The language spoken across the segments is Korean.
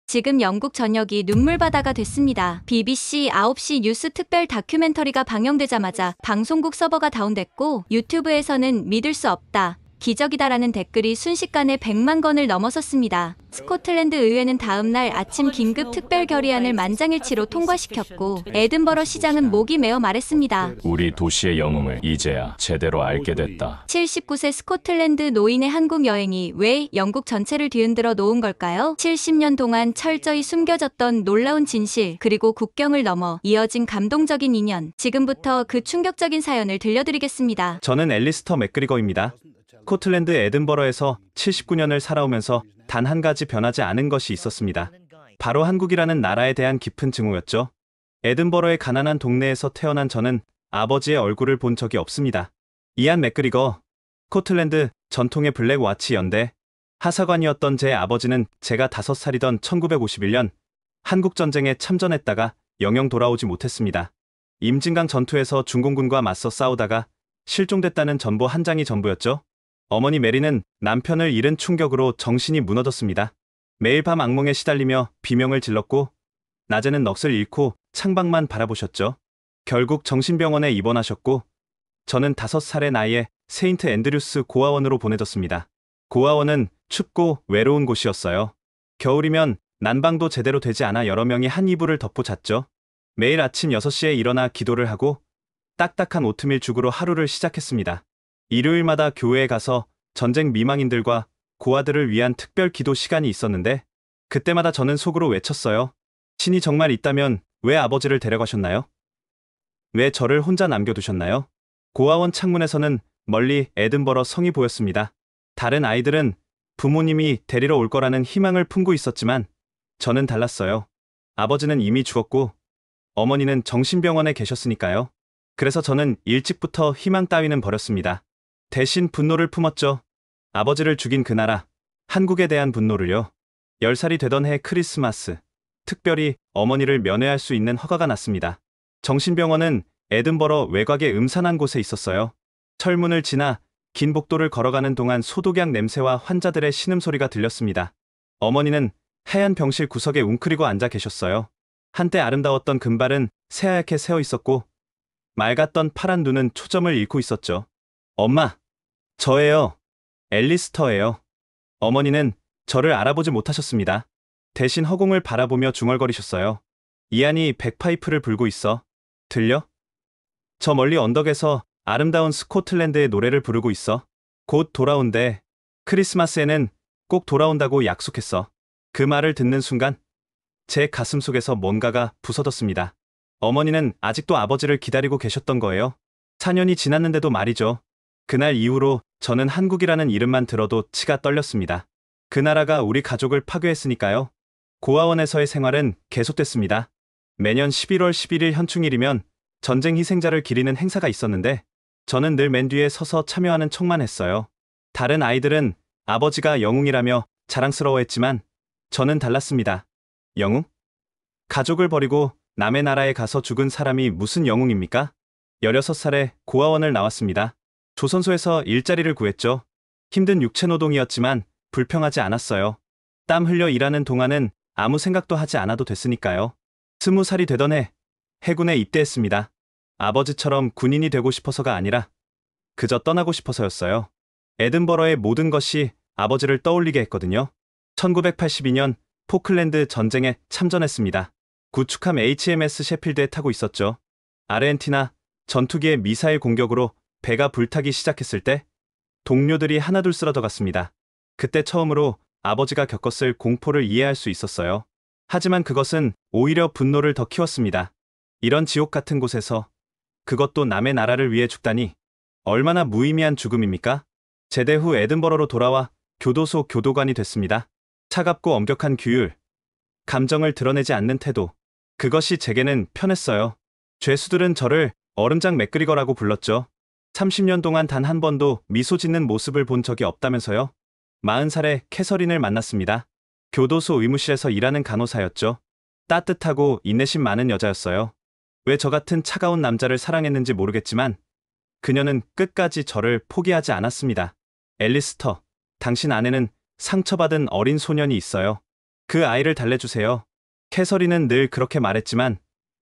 지금 영국 전역이 눈물바다가 됐습니다. BBC 9시 뉴스 특별 다큐멘터리가 방영되자마자 방송국 서버가 다운됐고 유튜브에서는 믿을 수 없다, 기적이다라는 댓글이 순식간에 100만 건을 넘어섰습니다. 스코틀랜드 의회는 다음날 아침 긴급 특별 결의안을 만장일치로 통과시켰고 에든버러 시장은 목이 메어 말했습니다. 우리 도시의 영웅을 이제야 제대로 알게 됐다. 79세 스코틀랜드 노인의 한국 여행이 왜 영국 전체를 뒤흔들어 놓은 걸까요? 70년 동안 철저히 숨겨졌던 놀라운 진실, 그리고 국경을 넘어 이어진 감동적인 인연. 지금부터 그 충격적인 사연을 들려드리겠습니다. 저는 앨리스터 맥그리거입니다. 스코틀랜드 에든버러에서 79년을 살아오면서 단 한 가지 변하지 않은 것이 있었습니다. 바로 한국이라는 나라에 대한 깊은 증오였죠. 에든버러의 가난한 동네에서 태어난 저는 아버지의 얼굴을 본 적이 없습니다. 이안 맥그리거, 스코틀랜드 전통의 블랙와치 연대 하사관이었던 제 아버지는 제가 5살이던 1951년 한국전쟁에 참전했다가 영영 돌아오지 못했습니다. 임진강 전투에서 중공군과 맞서 싸우다가 실종됐다는 전보 한 장이 전부였죠. 어머니 메리는 남편을 잃은 충격으로 정신이 무너졌습니다. 매일 밤 악몽에 시달리며 비명을 질렀고 낮에는 넋을 잃고 창밖만 바라보셨죠. 결국 정신병원에 입원하셨고 저는 5살의 나이에 세인트 앤드류스 고아원으로 보내졌습니다. 고아원은 춥고 외로운 곳이었어요. 겨울이면 난방도 제대로 되지 않아 여러 명이 한 이불을 덮고 잤죠. 매일 아침 6시에 일어나 기도를 하고 딱딱한 오트밀 죽으로 하루를 시작했습니다. 일요일마다 교회에 가서 전쟁 미망인들과 고아들을 위한 특별 기도 시간이 있었는데 그때마다 저는 속으로 외쳤어요. 신이 정말 있다면 왜 아버지를 데려가셨나요? 왜 저를 혼자 남겨두셨나요? 고아원 창문에서는 멀리 에든버러 성이 보였습니다. 다른 아이들은 부모님이 데리러 올 거라는 희망을 품고 있었지만 저는 달랐어요. 아버지는 이미 죽었고 어머니는 정신병원에 계셨으니까요. 그래서 저는 일찍부터 희망 따위는 버렸습니다. 대신 분노를 품었죠. 아버지를 죽인 그 나라, 한국에 대한 분노를요. 10살이 되던 해 크리스마스, 특별히 어머니를 면회할 수 있는 허가가 났습니다. 정신병원은 에든버러 외곽의 음산한 곳에 있었어요. 철문을 지나 긴 복도를 걸어가는 동안 소독약 냄새와 환자들의 신음소리가 들렸습니다. 어머니는 하얀 병실 구석에 웅크리고 앉아 계셨어요. 한때 아름다웠던 금발은 새하얗게 새어 있었고 맑았던 파란 눈은 초점을 잃고 있었죠. 엄마, 저예요. 앨리스터예요. 어머니는 저를 알아보지 못하셨습니다. 대신 허공을 바라보며 중얼거리셨어요. 이안이 백파이프를 불고 있어. 들려? 저 멀리 언덕에서 아름다운 스코틀랜드의 노래를 부르고 있어. 곧 돌아온대. 크리스마스에는 꼭 돌아온다고 약속했어. 그 말을 듣는 순간 제 가슴 속에서 뭔가가 부서졌습니다. 어머니는 아직도 아버지를 기다리고 계셨던 거예요. 4년이 지났는데도 말이죠. 그날 이후로 저는 한국이라는 이름만 들어도 치가 떨렸습니다. 그 나라가 우리 가족을 파괴했으니까요. 고아원에서의 생활은 계속됐습니다. 매년 11월 11일 현충일이면 전쟁 희생자를 기리는 행사가 있었는데 저는 늘 맨 뒤에 서서 참여하는 척만 했어요. 다른 아이들은 아버지가 영웅이라며 자랑스러워했지만 저는 달랐습니다. 영웅? 가족을 버리고 남의 나라에 가서 죽은 사람이 무슨 영웅입니까? 16살에 고아원을 나왔습니다. 조선소에서 일자리를 구했죠. 힘든 육체노동이었지만 불평하지 않았어요. 땀 흘려 일하는 동안은 아무 생각도 하지 않아도 됐으니까요. 20살이 되던 해 해군에 입대했습니다. 아버지처럼 군인이 되고 싶어서가 아니라 그저 떠나고 싶어서였어요. 에든버러의 모든 것이 아버지를 떠올리게 했거든요. 1982년 포클랜드 전쟁에 참전했습니다. 구축함 HMS 셰필드에 타고 있었죠. 아르헨티나 전투기의 미사일 공격으로 배가 불타기 시작했을 때 동료들이 하나둘 쓰러져갔습니다. 그때 처음으로 아버지가 겪었을 공포를 이해할 수 있었어요. 하지만 그것은 오히려 분노를 더 키웠습니다. 이런 지옥 같은 곳에서, 그것도 남의 나라를 위해 죽다니 얼마나 무의미한 죽음입니까? 제대 후 에든버러로 돌아와 교도소 교도관이 됐습니다. 차갑고 엄격한 규율, 감정을 드러내지 않는 태도, 그것이 제게는 편했어요. 죄수들은 저를 얼음장 맥그리거라고 불렀죠. 30년 동안 단 한 번도 미소 짓는 모습을 본 적이 없다면서요. 40살에 캐서린을 만났습니다. 교도소 의무실에서 일하는 간호사였죠. 따뜻하고 인내심 많은 여자였어요. 왜 저 같은 차가운 남자를 사랑했는지 모르겠지만 그녀는 끝까지 저를 포기하지 않았습니다. 앨리스터, 당신 안에는 상처받은 어린 소년이 있어요. 그 아이를 달래주세요. 캐서린은 늘 그렇게 말했지만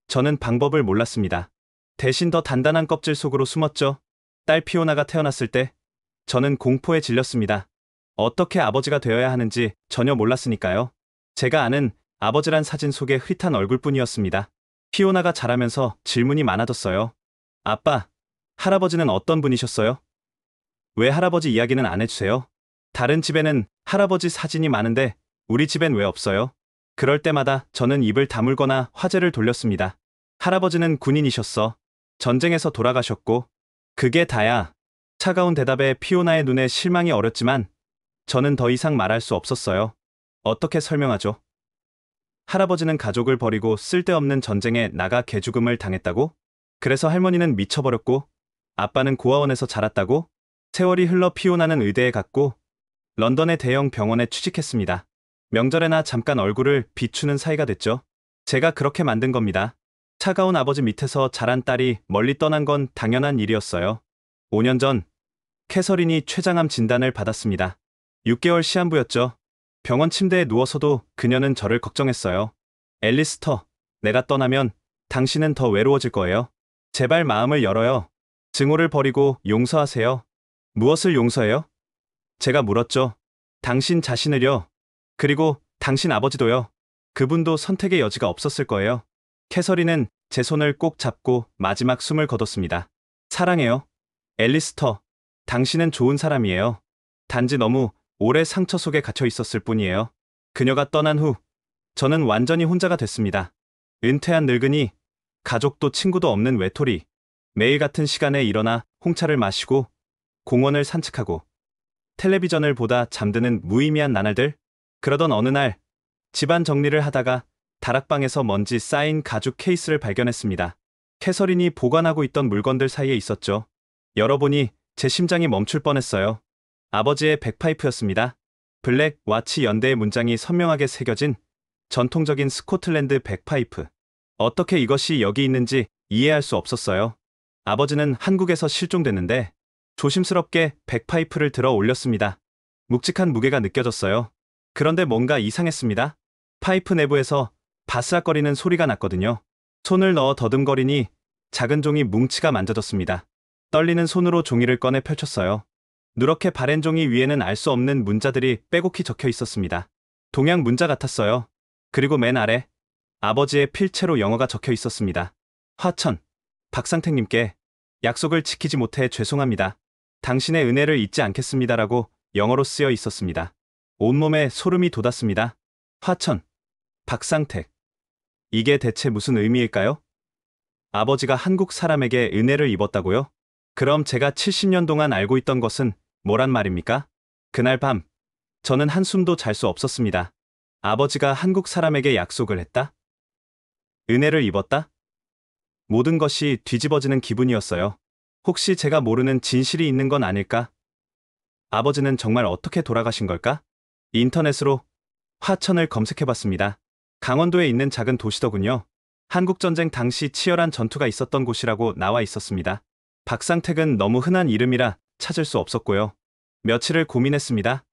저는 방법을 몰랐습니다. 대신 더 단단한 껍질 속으로 숨었죠. 딸 피오나가 태어났을 때 저는 공포에 질렸습니다. 어떻게 아버지가 되어야 하는지 전혀 몰랐으니까요. 제가 아는 아버지란 사진 속의 흐릿한 얼굴뿐이었습니다. 피오나가 자라면서 질문이 많아졌어요. 아빠, 할아버지는 어떤 분이셨어요? 왜 할아버지 이야기는 안 해주세요? 다른 집에는 할아버지 사진이 많은데 우리 집엔 왜 없어요? 그럴 때마다 저는 입을 다물거나 화제를 돌렸습니다. 할아버지는 군인이셨어. 전쟁에서 돌아가셨고. 그게 다야. 차가운 대답에 피오나의 눈에 실망이 어렸지만 저는 더 이상 말할 수 없었어요. 어떻게 설명하죠? 할아버지는 가족을 버리고 쓸데없는 전쟁에 나가 개죽음을 당했다고? 그래서 할머니는 미쳐버렸고 아빠는 고아원에서 자랐다고? 세월이 흘러 피오나는 의대에 갔고 런던의 대형 병원에 취직했습니다. 명절에나 잠깐 얼굴을 비추는 사이가 됐죠. 제가 그렇게 만든 겁니다. 차가운 아버지 밑에서 자란 딸이 멀리 떠난 건 당연한 일이었어요. 5년 전 캐서린이 췌장암 진단을 받았습니다. 6개월 시한부였죠. 병원 침대에 누워서도 그녀는 저를 걱정했어요. 앨리스터, 내가 떠나면 당신은 더 외로워질 거예요. 제발 마음을 열어요. 증오를 버리고 용서하세요. 무엇을 용서해요? 제가 물었죠. 당신 자신을요. 그리고 당신 아버지도요. 그분도 선택의 여지가 없었을 거예요. 캐서린은 제 손을 꼭 잡고 마지막 숨을 거뒀습니다. 사랑해요. 앨리스터, 당신은 좋은 사람이에요. 단지 너무 오래 상처 속에 갇혀 있었을 뿐이에요. 그녀가 떠난 후 저는 완전히 혼자가 됐습니다. 은퇴한 늙은이, 가족도 친구도 없는 외톨이. 매일 같은 시간에 일어나 홍차를 마시고 공원을 산책하고 텔레비전을 보다 잠드는 무의미한 나날들. 그러던 어느 날 집안 정리를 하다가 다락방에서 먼지 쌓인 가죽 케이스를 발견했습니다. 캐서린이 보관하고 있던 물건들 사이에 있었죠. 열어보니 제 심장이 멈출 뻔했어요. 아버지의 백파이프였습니다. 블랙 와치 연대의 문장이 선명하게 새겨진 전통적인 스코틀랜드 백파이프. 어떻게 이것이 여기 있는지 이해할 수 없었어요. 아버지는 한국에서 실종됐는데 조심스럽게 백파이프를 들어 올렸습니다. 묵직한 무게가 느껴졌어요. 그런데 뭔가 이상했습니다. 파이프 내부에서 바스락거리는 소리가 났거든요. 손을 넣어 더듬거리니 작은 종이 뭉치가 만져졌습니다. 떨리는 손으로 종이를 꺼내 펼쳤어요. 누렇게 바랜 종이 위에는 알 수 없는 문자들이 빼곡히 적혀 있었습니다. 동양 문자 같았어요. 그리고 맨 아래 아버지의 필체로 영어가 적혀 있었습니다. 화천, 박상택님께 약속을 지키지 못해 죄송합니다. 당신의 은혜를 잊지 않겠습니다라고 영어로 쓰여 있었습니다. 온몸에 소름이 돋았습니다. 화천, 박상택. 이게 대체 무슨 의미일까요? 아버지가 한국 사람에게 은혜를 입었다고요? 그럼 제가 70년 동안 알고 있던 것은 뭐란 말입니까? 그날 밤, 저는 한숨도 잘 수 없었습니다. 아버지가 한국 사람에게 약속을 했다? 은혜를 입었다? 모든 것이 뒤집어지는 기분이었어요. 혹시 제가 모르는 진실이 있는 건 아닐까? 아버지는 정말 어떻게 돌아가신 걸까? 인터넷으로 화천을 검색해봤습니다. 강원도에 있는 작은 도시더군요. 한국전쟁 당시 치열한 전투가 있었던 곳이라고 나와 있었습니다. 박상택은 너무 흔한 이름이라 찾을 수 없었고요. 며칠을 고민했습니다.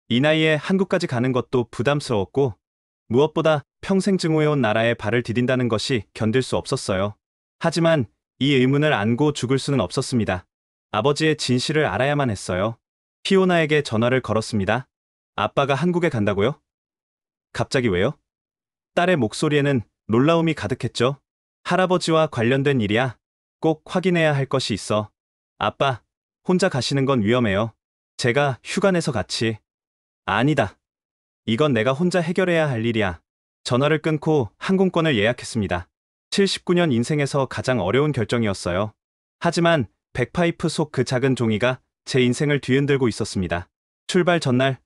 이 나이에 한국까지 가는 것도 부담스러웠고 무엇보다 평생 증오해온 나라에 발을 디딘다는 것이 견딜 수 없었어요. 하지만 이 의문을 안고 죽을 수는 없었습니다. 아버지의 진실을 알아야만 했어요. 피오나에게 전화를 걸었습니다. 아빠가 한국에 간다고요? 갑자기 왜요? 딸의 목소리에는 놀라움이 가득했죠. 할아버지와 관련된 일이야. 꼭 확인해야 할 것이 있어. 아빠, 혼자 가시는 건 위험해요. 제가 휴가 내서 같이. 아니다. 이건 내가 혼자 해결해야 할 일이야. 전화를 끊고 항공권을 예약했습니다. 79년 인생에서 가장 어려운 결정이었어요. 하지만 백파이프 속 그 작은 종이가 제 인생을 뒤흔들고 있었습니다. 출발 전날,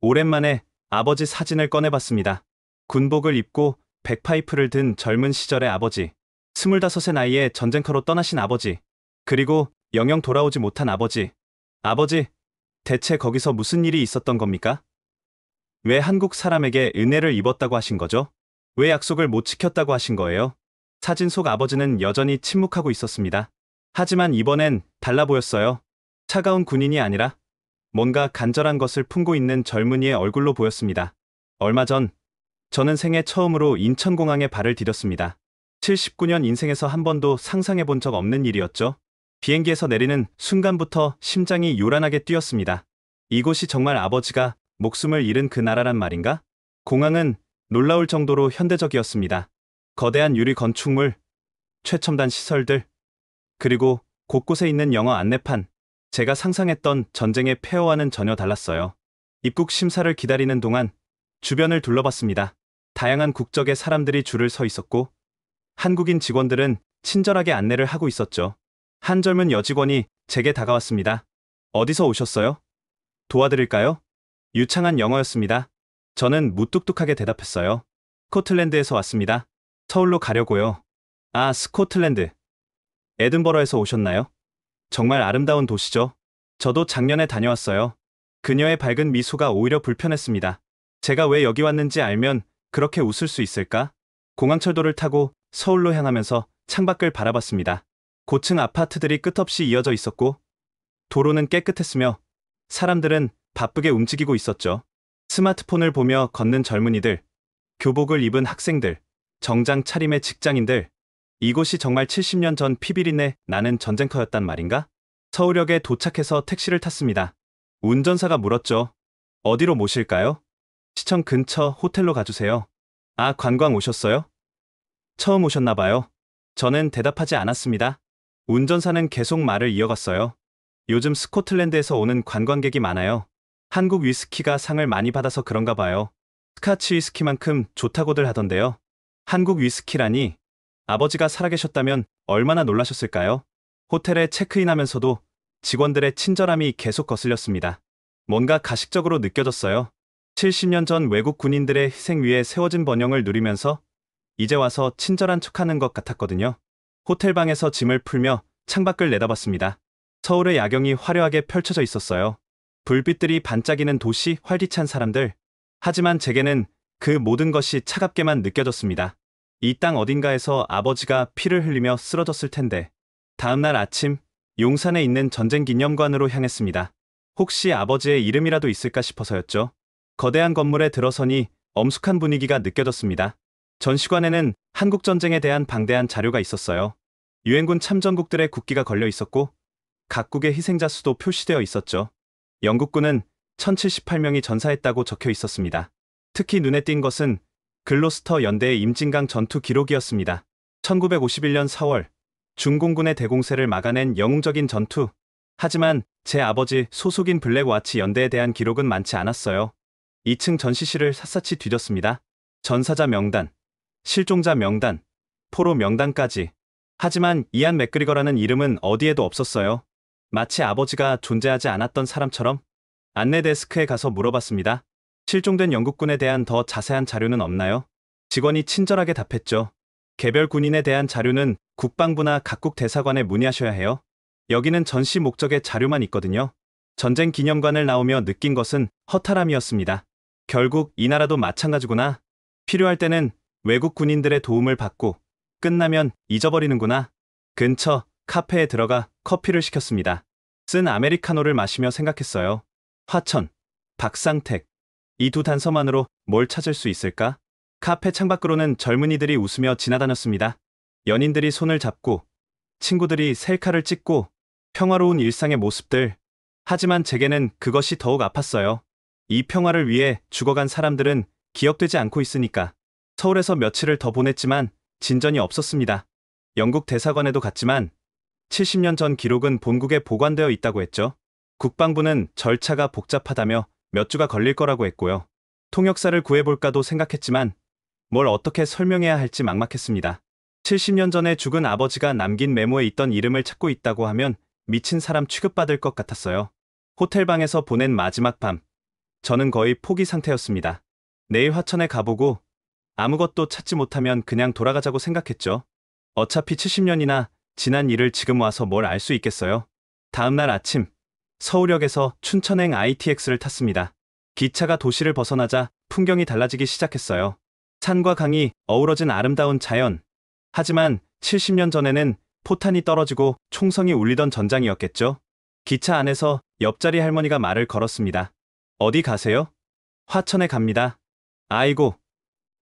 오랜만에 아버지 사진을 꺼내봤습니다. 군복을 입고 백파이프를 든 젊은 시절의 아버지. 25의 나이에 전쟁터로 떠나신 아버지. 그리고 영영 돌아오지 못한 아버지. 아버지, 대체 거기서 무슨 일이 있었던 겁니까? 왜 한국 사람에게 은혜를 입었다고 하신 거죠? 왜 약속을 못 지켰다고 하신 거예요? 사진 속 아버지는 여전히 침묵하고 있었습니다. 하지만 이번엔 달라 보였어요. 차가운 군인이 아니라 뭔가 간절한 것을 품고 있는 젊은이의 얼굴로 보였습니다. 얼마 전 저는 생애 처음으로 인천공항에 발을 디뎠습니다. 79년 인생에서 한 번도 상상해 본 적 없는 일이었죠. 비행기에서 내리는 순간부터 심장이 요란하게 뛰었습니다. 이곳이 정말 아버지가 목숨을 잃은 그 나라란 말인가? 공항은 놀라울 정도로 현대적이었습니다. 거대한 유리 건축물, 최첨단 시설들, 그리고 곳곳에 있는 영어 안내판. 제가 상상했던 전쟁의 폐허와는 전혀 달랐어요. 입국 심사를 기다리는 동안 주변을 둘러봤습니다. 다양한 국적의 사람들이 줄을 서 있었고 한국인 직원들은 친절하게 안내를 하고 있었죠. 한 젊은 여직원이 제게 다가왔습니다. 어디서 오셨어요? 도와드릴까요? 유창한 영어였습니다. 저는 무뚝뚝하게 대답했어요. 스코틀랜드에서 왔습니다. 서울로 가려고요. 아, 스코틀랜드. 에든버러에서 오셨나요? 정말 아름다운 도시죠? 저도 작년에 다녀왔어요. 그녀의 밝은 미소가 오히려 불편했습니다. 제가 왜 여기 왔는지 알면 그렇게 웃을 수 있을까? 공항철도를 타고 서울로 향하면서 창밖을 바라봤습니다. 고층 아파트들이 끝없이 이어져 있었고 도로는 깨끗했으며 사람들은 바쁘게 움직이고 있었죠. 스마트폰을 보며 걷는 젊은이들, 교복을 입은 학생들, 정장 차림의 직장인들. 이곳이 정말 70년 전 피비린내 나는 전쟁터였단 말인가? 서울역에 도착해서 택시를 탔습니다. 운전사가 물었죠. 어디로 모실까요? 시청 근처 호텔로 가주세요. 아, 관광 오셨어요? 처음 오셨나 봐요. 저는 대답하지 않았습니다. 운전사는 계속 말을 이어갔어요. 요즘 스코틀랜드에서 오는 관광객이 많아요. 한국 위스키가 상을 많이 받아서 그런가 봐요. 스카치 위스키만큼 좋다고들 하던데요. 한국 위스키라니. 아버지가 살아계셨다면 얼마나 놀라셨을까요? 호텔에 체크인하면서도 직원들의 친절함이 계속 거슬렸습니다. 뭔가 가식적으로 느껴졌어요. 70년 전 외국 군인들의 희생 위에 세워진 번영을 누리면서 이제 와서 친절한 척하는 것 같았거든요. 호텔방에서 짐을 풀며 창밖을 내다봤습니다. 서울의 야경이 화려하게 펼쳐져 있었어요. 불빛들이 반짝이는 도시, 활기찬 사람들. 하지만 제게는 그 모든 것이 차갑게만 느껴졌습니다. 이 땅 어딘가에서 아버지가 피를 흘리며 쓰러졌을 텐데. 다음날 아침, 용산에 있는 전쟁기념관으로 향했습니다. 혹시 아버지의 이름이라도 있을까 싶어서였죠. 거대한 건물에 들어서니 엄숙한 분위기가 느껴졌습니다. 전시관에는 한국전쟁에 대한 방대한 자료가 있었어요. 유엔군 참전국들의 국기가 걸려 있었고 각국의 희생자 수도 표시되어 있었죠. 영국군은 1078명이 전사했다고 적혀 있었습니다. 특히 눈에 띈 것은 글로스터 연대의 임진강 전투 기록이었습니다. 1951년 4월 중공군의 대공세를 막아낸 영웅적인 전투. 하지만 제 아버지 소속인 블랙와치 연대에 대한 기록은 많지 않았어요. 2층 전시실을 샅샅이 뒤졌습니다. 전사자 명단, 실종자 명단, 포로 명단까지. 하지만 이안 맥그리거라는 이름은 어디에도 없었어요. 마치 아버지가 존재하지 않았던 사람처럼. 안내 데스크에 가서 물어봤습니다. 실종된 영국군에 대한 더 자세한 자료는 없나요? 직원이 친절하게 답했죠. 개별 군인에 대한 자료는 국방부나 각국 대사관에 문의하셔야 해요. 여기는 전시 목적의 자료만 있거든요. 전쟁 기념관을 나오며 느낀 것은 허탈함이었습니다. 결국 이 나라도 마찬가지구나. 필요할 때는 외국 군인들의 도움을 받고 끝나면 잊어버리는구나. 근처 카페에 들어가 커피를 시켰습니다. 쓴 아메리카노를 마시며 생각했어요. 화천, 박상택. 이 두 단서만으로 뭘 찾을 수 있을까? 카페 창밖으로는 젊은이들이 웃으며 지나다녔습니다. 연인들이 손을 잡고, 친구들이 셀카를 찍고, 평화로운 일상의 모습들. 하지만 제게는 그것이 더욱 아팠어요. 이 평화를 위해 죽어간 사람들은 기억되지 않고 있으니까. 서울에서 며칠을 더 보냈지만 진전이 없었습니다. 영국 대사관에도 갔지만 70년 전 기록은 본국에 보관되어 있다고 했죠. 국방부는 절차가 복잡하다며 몇 주가 걸릴 거라고 했고요. 통역사를 구해볼까도 생각했지만 뭘 어떻게 설명해야 할지 막막했습니다. 70년 전에 죽은 아버지가 남긴 메모에 있던 이름을 찾고 있다고 하면 미친 사람 취급받을 것 같았어요. 호텔방에서 보낸 마지막 밤, 저는 거의 포기 상태였습니다. 내일 화천에 가보고 아무것도 찾지 못하면 그냥 돌아가자고 생각했죠. 어차피 70년이나 지난 일을 지금 와서 뭘 알 수 있겠어요. 다음날 아침, 서울역에서 춘천행 ITX를 탔습니다. 기차가 도시를 벗어나자 풍경이 달라지기 시작했어요. 산과 강이 어우러진 아름다운 자연. 하지만 70년 전에는 포탄이 떨어지고 총성이 울리던 전장이었겠죠. 기차 안에서 옆자리 할머니가 말을 걸었습니다. 어디 가세요? 화천에 갑니다. 아이고,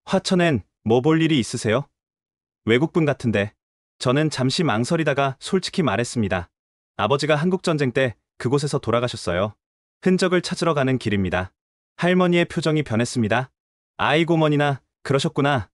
화천엔 뭐 볼 일이 있으세요? 외국분 같은데. 저는 잠시 망설이다가 솔직히 말했습니다. 아버지가 한국전쟁 때 그곳에서 돌아가셨어요. 흔적을 찾으러 가는 길입니다. 할머니의 표정이 변했습니다. 아이고 머니나 그러셨구나.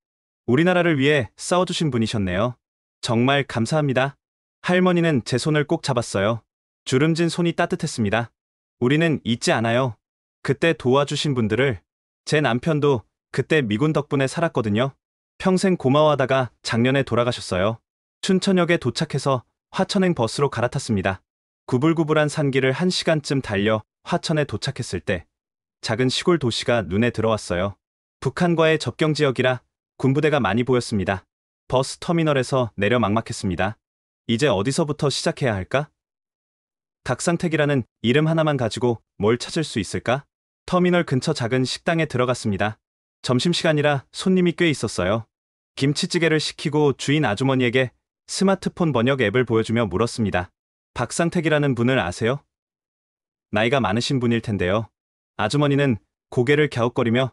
우리나라를 위해 싸워주신 분이셨네요. 정말 감사합니다. 할머니는 제 손을 꼭 잡았어요. 주름진 손이 따뜻했습니다. 우리는 잊지 않아요. 그때 도와주신 분들을. 제 남편도 그때 미군 덕분에 살았거든요. 평생 고마워하다가 작년에 돌아가셨어요. 춘천역에 도착해서 화천행 버스로 갈아탔습니다. 구불구불한 산길을 1시간쯤 달려 화천에 도착했을 때 작은 시골 도시가 눈에 들어왔어요. 북한과의 접경 지역이라 군부대가 많이 보였습니다. 버스 터미널에서 내려 막막했습니다. 이제 어디서부터 시작해야 할까? 닥상택이라는 이름 하나만 가지고 뭘 찾을 수 있을까? 터미널 근처 작은 식당에 들어갔습니다. 점심시간이라 손님이 꽤 있었어요. 김치찌개를 시키고 주인 아주머니에게 스마트폰 번역 앱을 보여주며 물었습니다. 박상택이라는 분을 아세요? 나이가 많으신 분일 텐데요. 아주머니는 고개를 갸웃거리며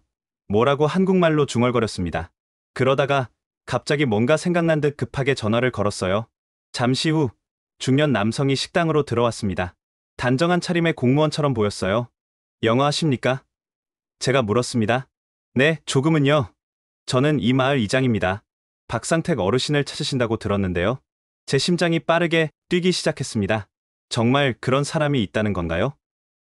뭐라고 한국말로 중얼거렸습니다. 그러다가 갑자기 뭔가 생각난 듯 급하게 전화를 걸었어요. 잠시 후 중년 남성이 식당으로 들어왔습니다. 단정한 차림의 공무원처럼 보였어요. 영어 하십니까? 제가 물었습니다. 네, 조금은요. 저는 이 마을 이장입니다. 박상택 어르신을 찾으신다고 들었는데요. 제 심장이 빠르게 뛰기 시작했습니다. 정말 그런 사람이 있다는 건가요?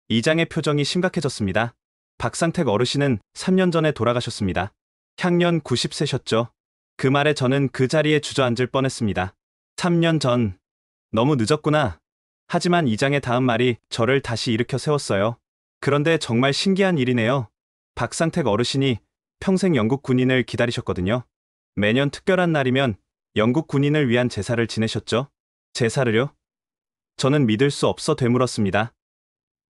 이장의 표정이 심각해졌습니다. 박상택 어르신은 3년 전에 돌아가셨습니다. 향년 90세셨죠. 그 말에 저는 그 자리에 주저앉을 뻔했습니다. 3년 전. 너무 늦었구나. 하지만 이장의 다음 말이 저를 다시 일으켜 세웠어요. 그런데 정말 신기한 일이네요. 박상택 어르신이 평생 영국 군인을 기다리셨거든요. 매년 특별한 날이면 영국 군인을 위한 제사를 지내셨죠. 제사를요? 저는 믿을 수 없어 되물었습니다.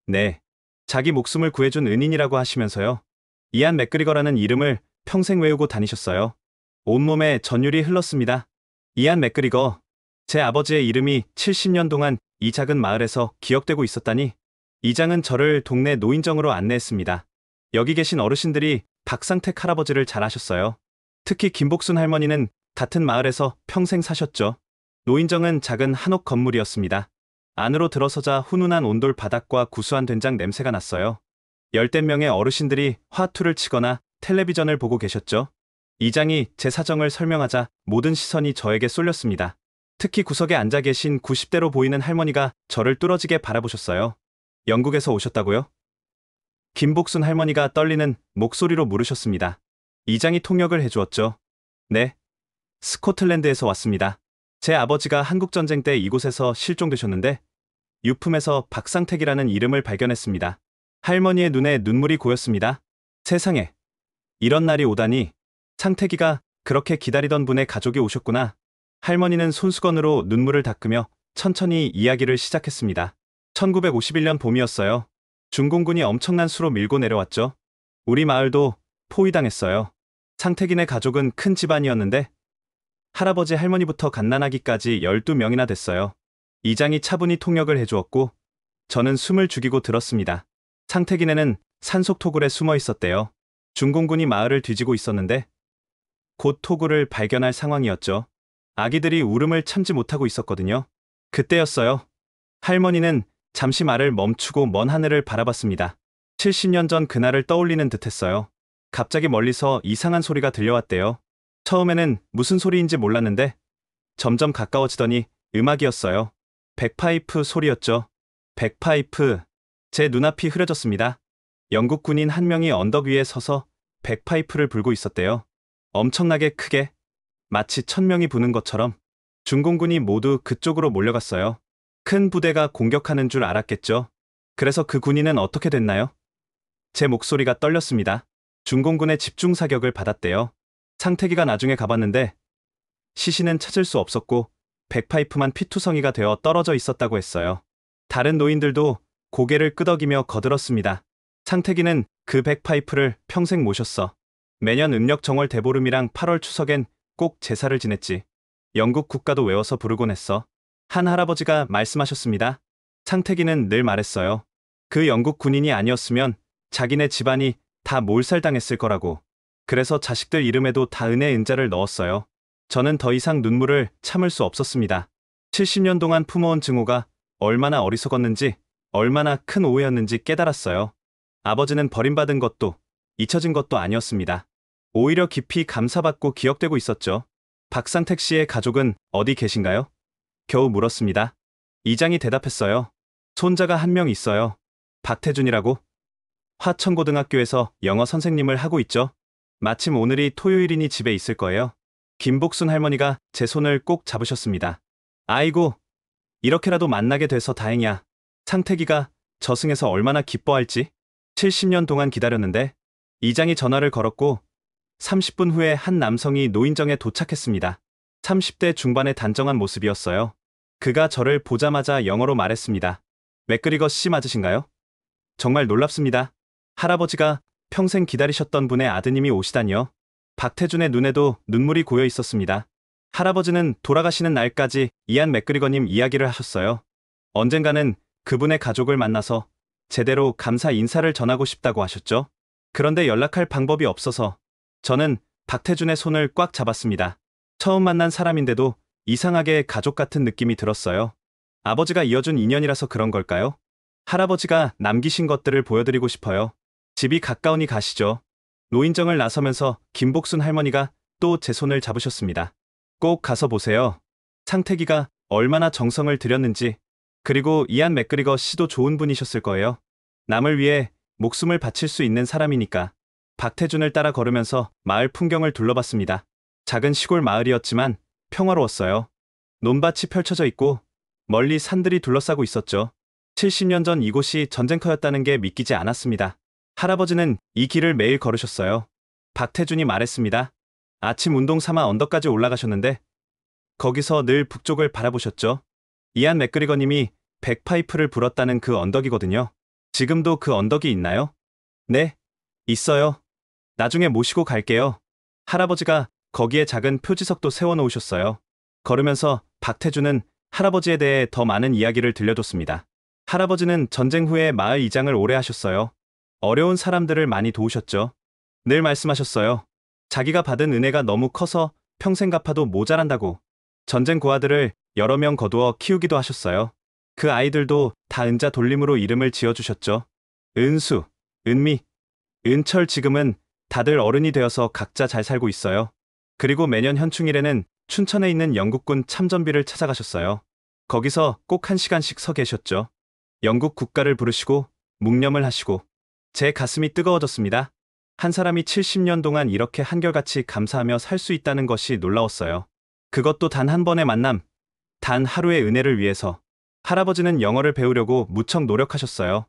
네. 자기 목숨을 구해준 은인이라고 하시면서요. 이안 맥그리거라는 이름을 평생 외우고 다니셨어요. 온몸에 전율이 흘렀습니다. 이안 맥그리거. 제 아버지의 이름이 70년 동안 이 작은 마을에서 기억되고 있었다니. 이장은 저를 동네 노인정으로 안내했습니다. 여기 계신 어르신들이 박상택 할아버지를 잘 아셨어요. 특히 김복순 할머니는 같은 마을에서 평생 사셨죠. 노인정은 작은 한옥 건물이었습니다. 안으로 들어서자 훈훈한 온돌 바닥과 구수한 된장 냄새가 났어요. 열댓 명의 어르신들이 화투를 치거나 텔레비전을 보고 계셨죠. 이장이 제 사정을 설명하자 모든 시선이 저에게 쏠렸습니다. 특히 구석에 앉아 계신 90대로 보이는 할머니가 저를 뚫어지게 바라보셨어요. 영국에서 오셨다고요? 김복순 할머니가 떨리는 목소리로 물으셨습니다. 이장이 통역을 해주었죠. 네. 스코틀랜드에서 왔습니다. 제 아버지가 한국전쟁 때 이곳에서 실종되셨는데 유품에서 박상택이라는 이름을 발견했습니다. 할머니의 눈에 눈물이 고였습니다. 세상에. 이런 날이 오다니. 상택이가 그렇게 기다리던 분의 가족이 오셨구나. 할머니는 손수건으로 눈물을 닦으며 천천히 이야기를 시작했습니다. 1951년 봄이었어요. 중공군이 엄청난 수로 밀고 내려왔죠. 우리 마을도 포위당했어요. 상택이네 가족은 큰 집안이었는데 할아버지 할머니부터 갓난아기까지 12명이나 됐어요. 이장이 차분히 통역을 해주었고 저는 숨을 죽이고 들었습니다. 상택이네는 산속 토굴에 숨어 있었대요. 중공군이 마을을 뒤지고 있었는데 곧 토굴을 발견할 상황이었죠. 아기들이 울음을 참지 못하고 있었거든요. 그때였어요. 할머니는 잠시 말을 멈추고 먼 하늘을 바라봤습니다. 70년 전 그날을 떠올리는 듯했어요. 갑자기 멀리서 이상한 소리가 들려왔대요. 처음에는 무슨 소리인지 몰랐는데 점점 가까워지더니 음악이었어요. 백파이프 소리였죠. 백파이프. 제 눈앞이 흐려졌습니다. 영국 군인 한 명이 언덕 위에 서서 백파이프를 불고 있었대요. 엄청나게 크게, 마치 1000명이 부는 것처럼. 중공군이 모두 그쪽으로 몰려갔어요. 큰 부대가 공격하는 줄 알았겠죠. 그래서 그 군인은 어떻게 됐나요? 제 목소리가 떨렸습니다. 중공군의 집중 사격을 받았대요. 상태기가 나중에 가봤는데 시신은 찾을 수 없었고 백파이프만 피투성이가 되어 떨어져 있었다고 했어요. 다른 노인들도 고개를 끄덕이며 거들었습니다. 상태기는 그 백파이프를 평생 모셨어. 매년 음력 정월 대보름이랑 8월 추석엔 꼭 제사를 지냈지. 영국 국가도 외워서 부르곤 했어. 한 할아버지가 말씀하셨습니다. 상태기는 늘 말했어요. 그 영국 군인이 아니었으면 자기네 집안이 다 몰살당했을 거라고. 그래서 자식들 이름에도 다 은혜 은자를 넣었어요. 저는 더 이상 눈물을 참을 수 없었습니다. 70년 동안 품어온 증오가 얼마나 어리석었는지, 얼마나 큰 오해였는지 깨달았어요. 아버지는 버림받은 것도 잊혀진 것도 아니었습니다. 오히려 깊이 감사받고 기억되고 있었죠. 박상택 씨의 가족은 어디 계신가요? 겨우 물었습니다. 이장이 대답했어요. 손자가 한 명 있어요. 박태준이라고? 화천고등학교에서 영어 선생님을 하고 있죠. 마침 오늘이 토요일이니 집에 있을 거예요. 김복순 할머니가 제 손을 꼭 잡으셨습니다. 아이고, 이렇게라도 만나게 돼서 다행이야. 상태기가 저승에서 얼마나 기뻐할지. 70년 동안 기다렸는데. 이장이 전화를 걸었고 30분 후에 한 남성이 노인정에 도착했습니다. 30대 중반의 단정한 모습이었어요. 그가 저를 보자마자 영어로 말했습니다. 맥그리거 씨 맞으신가요? 정말 놀랍습니다. 할아버지가 평생 기다리셨던 분의 아드님이 오시다니요. 박태준의 눈에도 눈물이 고여 있었습니다. 할아버지는 돌아가시는 날까지 이안 맥그리거님 이야기를 하셨어요. 언젠가는 그분의 가족을 만나서 제대로 감사 인사를 전하고 싶다고 하셨죠. 그런데 연락할 방법이 없어서 저는 박태준의 손을 꽉 잡았습니다. 처음 만난 사람인데도 이상하게 가족 같은 느낌이 들었어요. 아버지가 이어준 인연이라서 그런 걸까요? 할아버지가 남기신 것들을 보여드리고 싶어요. 집이 가까우니 가시죠. 노인정을 나서면서 김복순 할머니가 또 제 손을 잡으셨습니다. 꼭 가서 보세요. 상태기가 얼마나 정성을 들였는지. 그리고 이안 맥그리거 씨도 좋은 분이셨을 거예요. 남을 위해 목숨을 바칠 수 있는 사람이니까. 박태준을 따라 걸으면서 마을 풍경을 둘러봤습니다. 작은 시골 마을이었지만 평화로웠어요. 논밭이 펼쳐져 있고 멀리 산들이 둘러싸고 있었죠. 70년 전 이곳이 전쟁터였다는 게 믿기지 않았습니다. 할아버지는 이 길을 매일 걸으셨어요. 박태준이 말했습니다. 아침 운동 삼아 언덕까지 올라가셨는데 거기서 늘 북쪽을 바라보셨죠. 이안 맥그리거님이 백파이프를 불었다는 그 언덕이거든요. 지금도 그 언덕이 있나요? 네, 있어요. 나중에 모시고 갈게요. 할아버지가 거기에 작은 표지석도 세워놓으셨어요. 걸으면서 박태준은 할아버지에 대해 더 많은 이야기를 들려줬습니다. 할아버지는 전쟁 후에 마을 이장을 오래 하셨어요. 어려운 사람들을 많이 도우셨죠. 늘 말씀하셨어요. 자기가 받은 은혜가 너무 커서 평생 갚아도 모자란다고. 전쟁 고아들을 여러 명 거두어 키우기도 하셨어요. 그 아이들도 다 은자 돌림으로 이름을 지어주셨죠. 은수, 은미, 은철 지금은 다들 어른이 되어서 각자 잘 살고 있어요. 그리고 매년 현충일에는 춘천에 있는 영국군 참전비를 찾아가셨어요. 거기서 꼭 1시간씩 서 계셨죠. 영국 국가를 부르시고 묵념을 하시고 제 가슴이 뜨거워졌습니다. 한 사람이 70년 동안 이렇게 한결같이 감사하며 살 수 있다는 것이 놀라웠어요. 그것도 단 한 번의 만남, 단 하루의 은혜를 위해서. 할아버지는 영어를 배우려고 무척 노력하셨어요.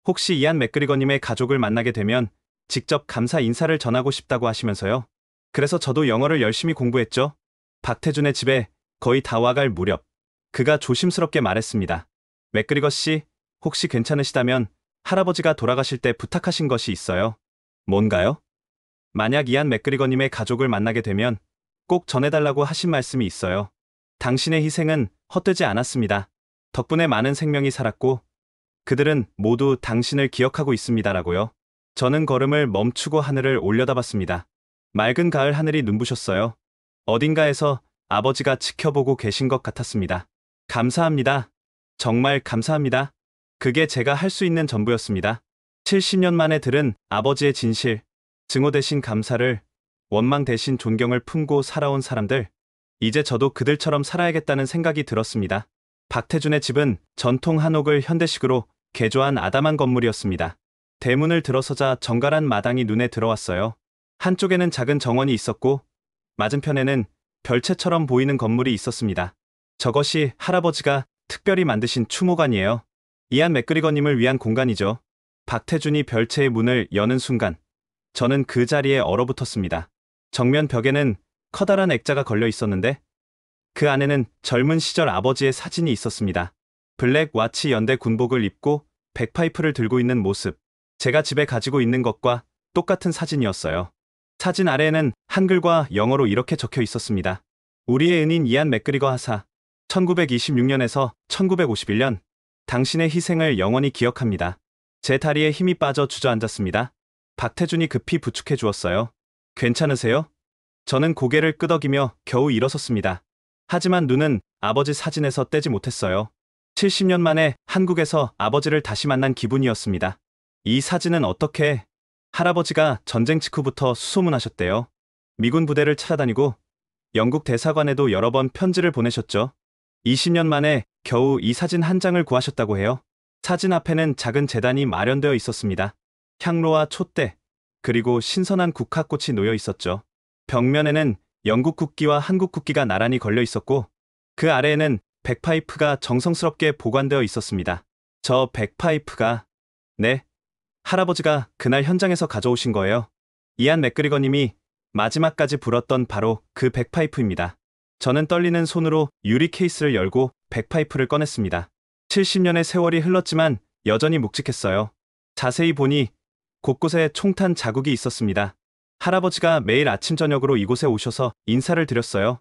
혹시 이안 맥그리거님의 가족을 만나게 되면 직접 감사 인사를 전하고 싶다고 하시면서요. 그래서 저도 영어를 열심히 공부했죠. 박태준의 집에 거의 다 와갈 무렵 그가 조심스럽게 말했습니다. 맥그리거 씨, 혹시 괜찮으시다면 할아버지가 돌아가실 때 부탁하신 것이 있어요. 뭔가요? 만약 이안 맥그리거님의 가족을 만나게 되면 꼭 전해달라고 하신 말씀이 있어요. 당신의 희생은 헛되지 않았습니다. 덕분에 많은 생명이 살았고 그들은 모두 당신을 기억하고 있습니다라고요. 저는 걸음을 멈추고 하늘을 올려다봤습니다. 맑은 가을 하늘이 눈부셨어요. 어딘가에서 아버지가 지켜보고 계신 것 같았습니다. 감사합니다. 정말 감사합니다. 그게 제가 할 수 있는 전부였습니다. 70년 만에 들은 아버지의 진실, 증오 대신 감사를, 원망 대신 존경을 품고 살아온 사람들. 이제 저도 그들처럼 살아야겠다는 생각이 들었습니다. 박태준의 집은 전통 한옥을 현대식으로 개조한 아담한 건물이었습니다. 대문을 들어서자 정갈한 마당이 눈에 들어왔어요. 한쪽에는 작은 정원이 있었고 맞은편에는 별채처럼 보이는 건물이 있었습니다. 저것이 할아버지가 특별히 만드신 추모관이에요. 이안 맥그리거님을 위한 공간이죠. 박태준이 별채의 문을 여는 순간 저는 그 자리에 얼어붙었습니다. 정면 벽에는 커다란 액자가 걸려 있었는데 그 안에는 젊은 시절 아버지의 사진이 있었습니다. 블랙 와치 연대 군복을 입고 백파이프를 들고 있는 모습. 제가 집에 가지고 있는 것과 똑같은 사진이었어요. 사진 아래에는 한글과 영어로 이렇게 적혀 있었습니다. 우리의 은인 이안 맥그리거 하사 1926년에서 1951년 당신의 희생을 영원히 기억합니다. 제 다리에 힘이 빠져 주저앉았습니다. 박태준이 급히 부축해 주었어요. 괜찮으세요? 저는 고개를 끄덕이며 겨우 일어섰습니다. 하지만 눈은 아버지 사진에서 떼지 못했어요. 70년 만에 한국에서 아버지를 다시 만난 기분이었습니다. 이 사진은 어떻게? 할아버지가 전쟁 직후부터 수소문하셨대요. 미군 부대를 찾아다니고 영국 대사관에도 여러 번 편지를 보내셨죠. 20년 만에 겨우 이 사진 한 장을 구하셨다고 해요. 사진 앞에는 작은 재단이 마련되어 있었습니다. 향로와 촛대, 그리고 신선한 국화꽃이 놓여 있었죠. 벽면에는 영국 국기와 한국 국기가 나란히 걸려 있었고 그 아래에는 백파이프가 정성스럽게 보관되어 있었습니다. 저 백파이프가... 네, 할아버지가 그날 현장에서 가져오신 거예요. 이안 맥그리거님이 마지막까지 불었던 바로 그 백파이프입니다. 저는 떨리는 손으로 유리 케이스를 열고 백파이프를 꺼냈습니다. 70년의 세월이 흘렀지만 여전히 묵직했어요. 자세히 보니 곳곳에 총탄 자국이 있었습니다. 할아버지가 매일 아침 저녁으로 이곳에 오셔서 인사를 드렸어요.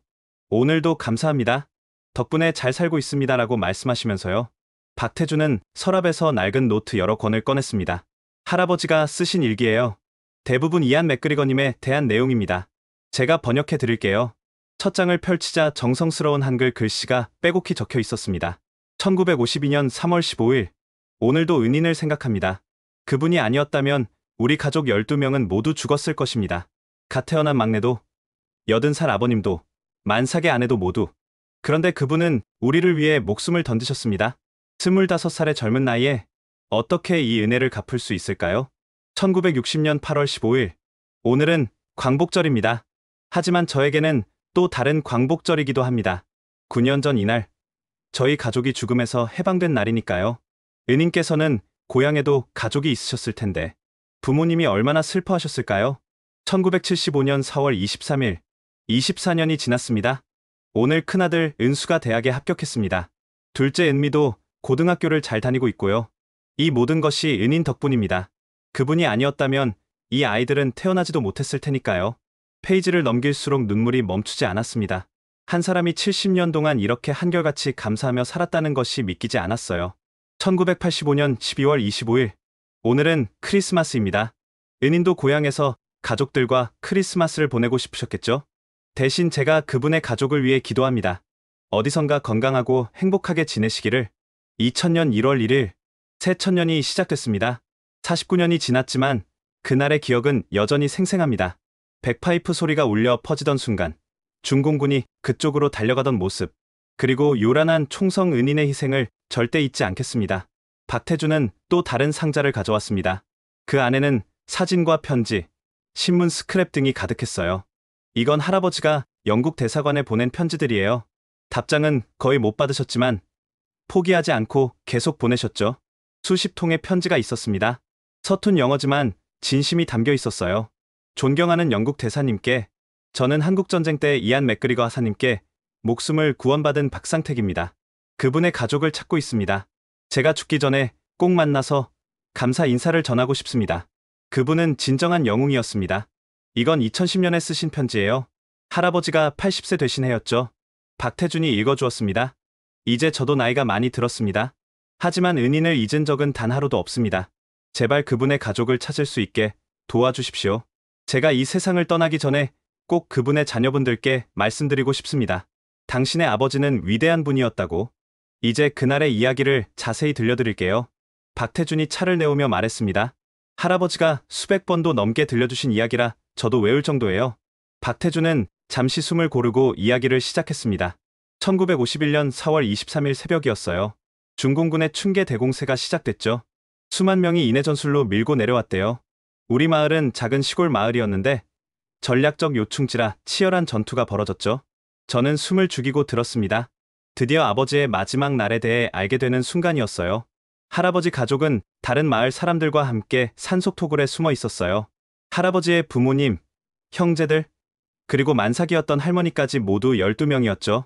오늘도 감사합니다. 덕분에 잘 살고 있습니다라고 말씀하시면서요. 박태주는 서랍에서 낡은 노트 여러 권을 꺼냈습니다. 할아버지가 쓰신 일기예요. 대부분 이안 맥그리거님에 대한 내용입니다. 제가 번역해 드릴게요. 첫 장을 펼치자 정성스러운 한글 글씨가 빼곡히 적혀 있었습니다. 1952년 3월 15일. 오늘도 은인을 생각합니다. 그분이 아니었다면 우리 가족 12명은 모두 죽었을 것입니다. 갓 태어난 막내도, 80살 아버님도, 만삭의 아내도 모두. 그런데 그분은 우리를 위해 목숨을 던지셨습니다. 25살의 젊은 나이에 어떻게 이 은혜를 갚을 수 있을까요? 1960년 8월 15일. 오늘은 광복절입니다. 하지만 저에게는 또 다른 광복절이기도 합니다. 9년 전 이날, 저희 가족이 죽음에서 해방된 날이니까요. 은인께서는 고향에도 가족이 있으셨을 텐데 부모님이 얼마나 슬퍼하셨을까요? 1975년 4월 23일, 24년이 지났습니다. 오늘 큰아들 은수가 대학에 합격했습니다. 둘째 은미도 고등학교를 잘 다니고 있고요. 이 모든 것이 은인 덕분입니다. 그분이 아니었다면 이 아이들은 태어나지도 못했을 테니까요. 페이지를 넘길수록 눈물이 멈추지 않았습니다. 한 사람이 70년 동안 이렇게 한결같이 감사하며 살았다는 것이 믿기지 않았어요. 1985년 12월 25일. 오늘은 크리스마스입니다. 은인도 고향에서 가족들과 크리스마스를 보내고 싶으셨겠죠? 대신 제가 그분의 가족을 위해 기도합니다. 어디선가 건강하고 행복하게 지내시기를. 2000년 1월 1일. 새 천년이 시작됐습니다. 49년이 지났지만 그날의 기억은 여전히 생생합니다. 백파이프 소리가 울려 퍼지던 순간, 중공군이 그쪽으로 달려가던 모습, 그리고 요란한 총성 은인의 희생을 절대 잊지 않겠습니다. 박태주는 또 다른 상자를 가져왔습니다. 그 안에는 사진과 편지, 신문 스크랩 등이 가득했어요. 이건 할아버지가 영국 대사관에 보낸 편지들이에요. 답장은 거의 못 받으셨지만 포기하지 않고 계속 보내셨죠. 수십 통의 편지가 있었습니다. 서툰 영어지만 진심이 담겨 있었어요. 존경하는 영국 대사님께, 저는 한국전쟁 때 이안 맥그리거 하사님께 목숨을 구원받은 박상택입니다. 그분의 가족을 찾고 있습니다. 제가 죽기 전에 꼭 만나서 감사 인사를 전하고 싶습니다. 그분은 진정한 영웅이었습니다. 이건 2010년에 쓰신 편지예요. 할아버지가 80세 되신 해였죠. 박태준이 읽어주었습니다. 이제 저도 나이가 많이 들었습니다. 하지만 은인을 잊은 적은 단 하루도 없습니다. 제발 그분의 가족을 찾을 수 있게 도와주십시오. 제가 이 세상을 떠나기 전에 꼭 그분의 자녀분들께 말씀드리고 싶습니다. 당신의 아버지는 위대한 분이었다고. 이제 그날의 이야기를 자세히 들려드릴게요. 박태준이 차를 내오며 말했습니다. 할아버지가 수백 번도 넘게 들려주신 이야기라 저도 외울 정도예요. 박태준은 잠시 숨을 고르고 이야기를 시작했습니다. 1951년 4월 23일 새벽이었어요. 중공군의 충계 대공세가 시작됐죠. 수만 명이 인해 전술로 밀고 내려왔대요. 우리 마을은 작은 시골 마을이었는데 전략적 요충지라 치열한 전투가 벌어졌죠. 저는 숨을 죽이고 들었습니다. 드디어 아버지의 마지막 날에 대해 알게 되는 순간이었어요. 할아버지 가족은 다른 마을 사람들과 함께 산속토굴에 숨어 있었어요. 할아버지의 부모님, 형제들, 그리고 만삭이었던 할머니까지 모두 12명이었죠.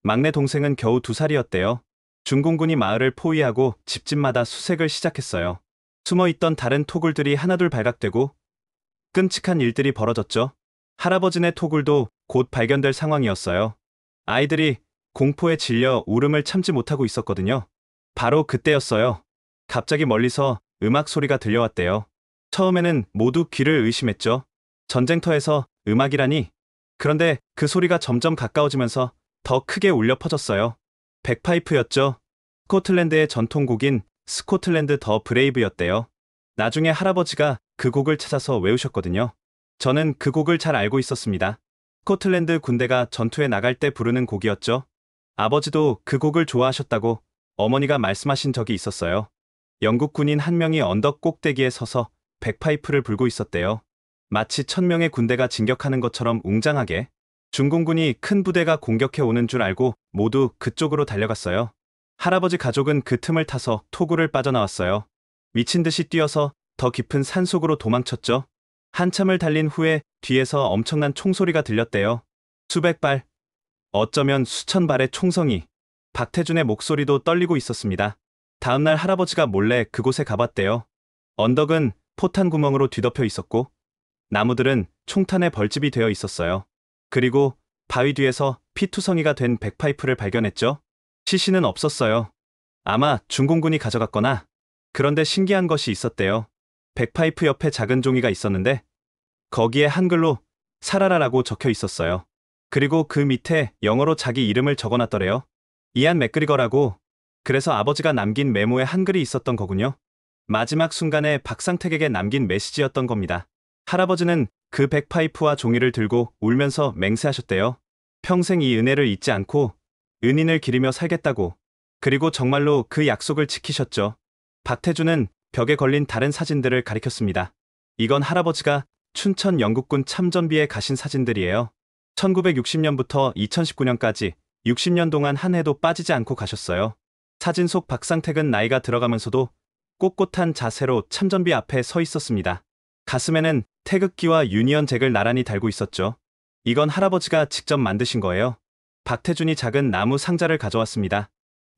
막내 동생은 겨우 2살이었대요. 중공군이 마을을 포위하고 집집마다 수색을 시작했어요. 숨어있던 다른 토굴들이 하나둘 발각되고 끔찍한 일들이 벌어졌죠. 할아버지네 토굴도 곧 발견될 상황이었어요. 아이들이 공포에 질려 울음을 참지 못하고 있었거든요. 바로 그때였어요. 갑자기 멀리서 음악 소리가 들려왔대요. 처음에는 모두 귀를 의심했죠. 전쟁터에서 음악이라니. 그런데 그 소리가 점점 가까워지면서 더 크게 울려 퍼졌어요. 백파이프였죠. 스코틀랜드의 전통곡인 스코틀랜드 더 브레이브였대요. 나중에 할아버지가 그 곡을 찾아서 외우셨거든요. 저는 그 곡을 잘 알고 있었습니다. 스코틀랜드 군대가 전투에 나갈 때 부르는 곡이었죠. 아버지도 그 곡을 좋아하셨다고 어머니가 말씀하신 적이 있었어요. 영국 군인 한 명이 언덕 꼭대기에 서서 백파이프를 불고 있었대요. 마치 1000명의 군대가 진격하는 것처럼 웅장하게. 중공군이 큰 부대가 공격해 오는 줄 알고 모두 그쪽으로 달려갔어요. 할아버지 가족은 그 틈을 타서 토구를 빠져나왔어요. 미친 듯이 뛰어서 더 깊은 산속으로 도망쳤죠. 한참을 달린 후에 뒤에서 엄청난 총소리가 들렸대요. 수백 발, 어쩌면 수천 발의 총성이. 박태준의 목소리도 떨리고 있었습니다. 다음날 할아버지가 몰래 그곳에 가봤대요. 언덕은 포탄 구멍으로 뒤덮여 있었고 나무들은 총탄에 벌집이 되어 있었어요. 그리고 바위 뒤에서 피투성이가 된 백파이프를 발견했죠. 시신은 없었어요. 아마 중공군이 가져갔거나. 그런데 신기한 것이 있었대요. 백파이프 옆에 작은 종이가 있었는데 거기에 한글로 살아라라고 적혀 있었어요. 그리고 그 밑에 영어로 자기 이름을 적어놨더래요. 이안 맥그리거라고. 그래서 아버지가 남긴 메모에 한글이 있었던 거군요. 마지막 순간에 박상택에게 남긴 메시지였던 겁니다. 할아버지는 그 백파이프와 종이를 들고 울면서 맹세하셨대요. 평생 이 은혜를 잊지 않고 은인을 기리며 살겠다고. 그리고 정말로 그 약속을 지키셨죠. 박태준은 벽에 걸린 다른 사진들을 가리켰습니다. 이건 할아버지가 춘천 영국군 참전비에 가신 사진들이에요. 1960년부터 2019년까지 60년 동안 한 해도 빠지지 않고 가셨어요. 사진 속 박상택은 나이가 들어가면서도 꼿꼿한 자세로 참전비 앞에 서 있었습니다. 가슴에는 태극기와 유니언 잭을 나란히 달고 있었죠. 이건 할아버지가 직접 만드신 거예요. 박태준이 작은 나무 상자를 가져왔습니다.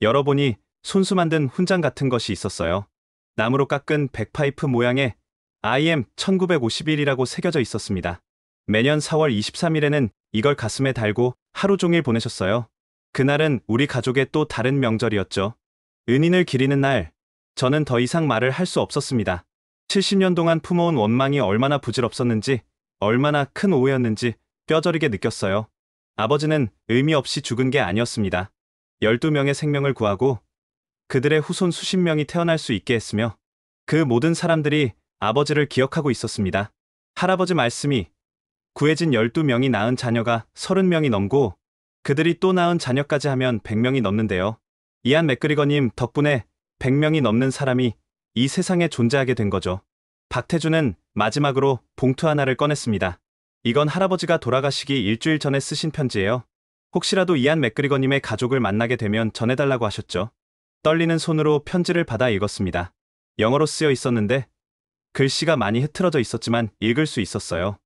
열어보니 손수 만든 훈장 같은 것이 있었어요. 나무로 깎은 백파이프 모양의 IM 1951이라고 새겨져 있었습니다. 매년 4월 23일에는 이걸 가슴에 달고 하루 종일 보내셨어요. 그날은 우리 가족의 또 다른 명절이었죠. 은인을 기리는 날. 저는 더 이상 말을 할 수 없었습니다. 70년 동안 품어온 원망이 얼마나 부질없었는지, 얼마나 큰 오해였는지 뼈저리게 느꼈어요. 아버지는 의미 없이 죽은 게 아니었습니다. 12명의 생명을 구하고 그들의 후손 수십 명이 태어날 수 있게 했으며 그 모든 사람들이 아버지를 기억하고 있었습니다. 할아버지 말씀이 구해진 12명이 낳은 자녀가 30명이 넘고 그들이 또 낳은 자녀까지 하면 100명이 넘는데요. 이안 맥그리거님 덕분에 100명이 넘는 사람이 이 세상에 존재하게 된 거죠. 박태준은 마지막으로 봉투 하나를 꺼냈습니다. 이건 할아버지가 돌아가시기 일주일 전에 쓰신 편지예요. 혹시라도 이안 맥그리거님의 가족을 만나게 되면 전해달라고 하셨죠. 떨리는 손으로 편지를 받아 읽었습니다. 영어로 쓰여 있었는데 글씨가 많이 흐트러져 있었지만 읽을 수 있었어요.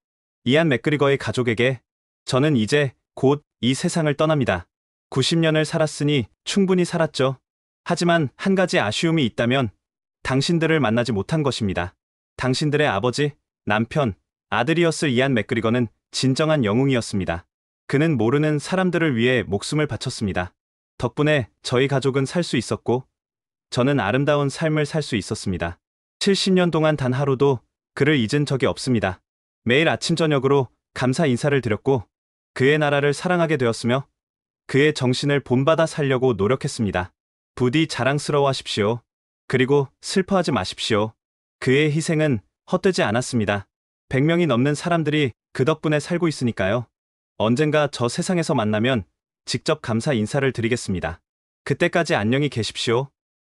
이안 맥그리거의 가족에게 저는 이제 곧 이 세상을 떠납니다. 90년을 살았으니 충분히 살았죠. 하지만 한 가지 아쉬움이 있다면 당신들을 만나지 못한 것입니다. 당신들의 아버지, 남편, 아들이었을 이안 맥그리거는 진정한 영웅이었습니다. 그는 모르는 사람들을 위해 목숨을 바쳤습니다. 덕분에 저희 가족은 살 수 있었고 저는 아름다운 삶을 살 수 있었습니다. 70년 동안 단 하루도 그를 잊은 적이 없습니다. 매일 아침 저녁으로 감사 인사를 드렸고 그의 나라를 사랑하게 되었으며 그의 정신을 본받아 살려고 노력했습니다. 부디 자랑스러워하십시오. 그리고 슬퍼하지 마십시오. 그의 희생은 헛되지 않았습니다. 100명이 넘는 사람들이 그 덕분에 살고 있으니까요. 언젠가 저 세상에서 만나면 직접 감사 인사를 드리겠습니다. 그때까지 안녕히 계십시오.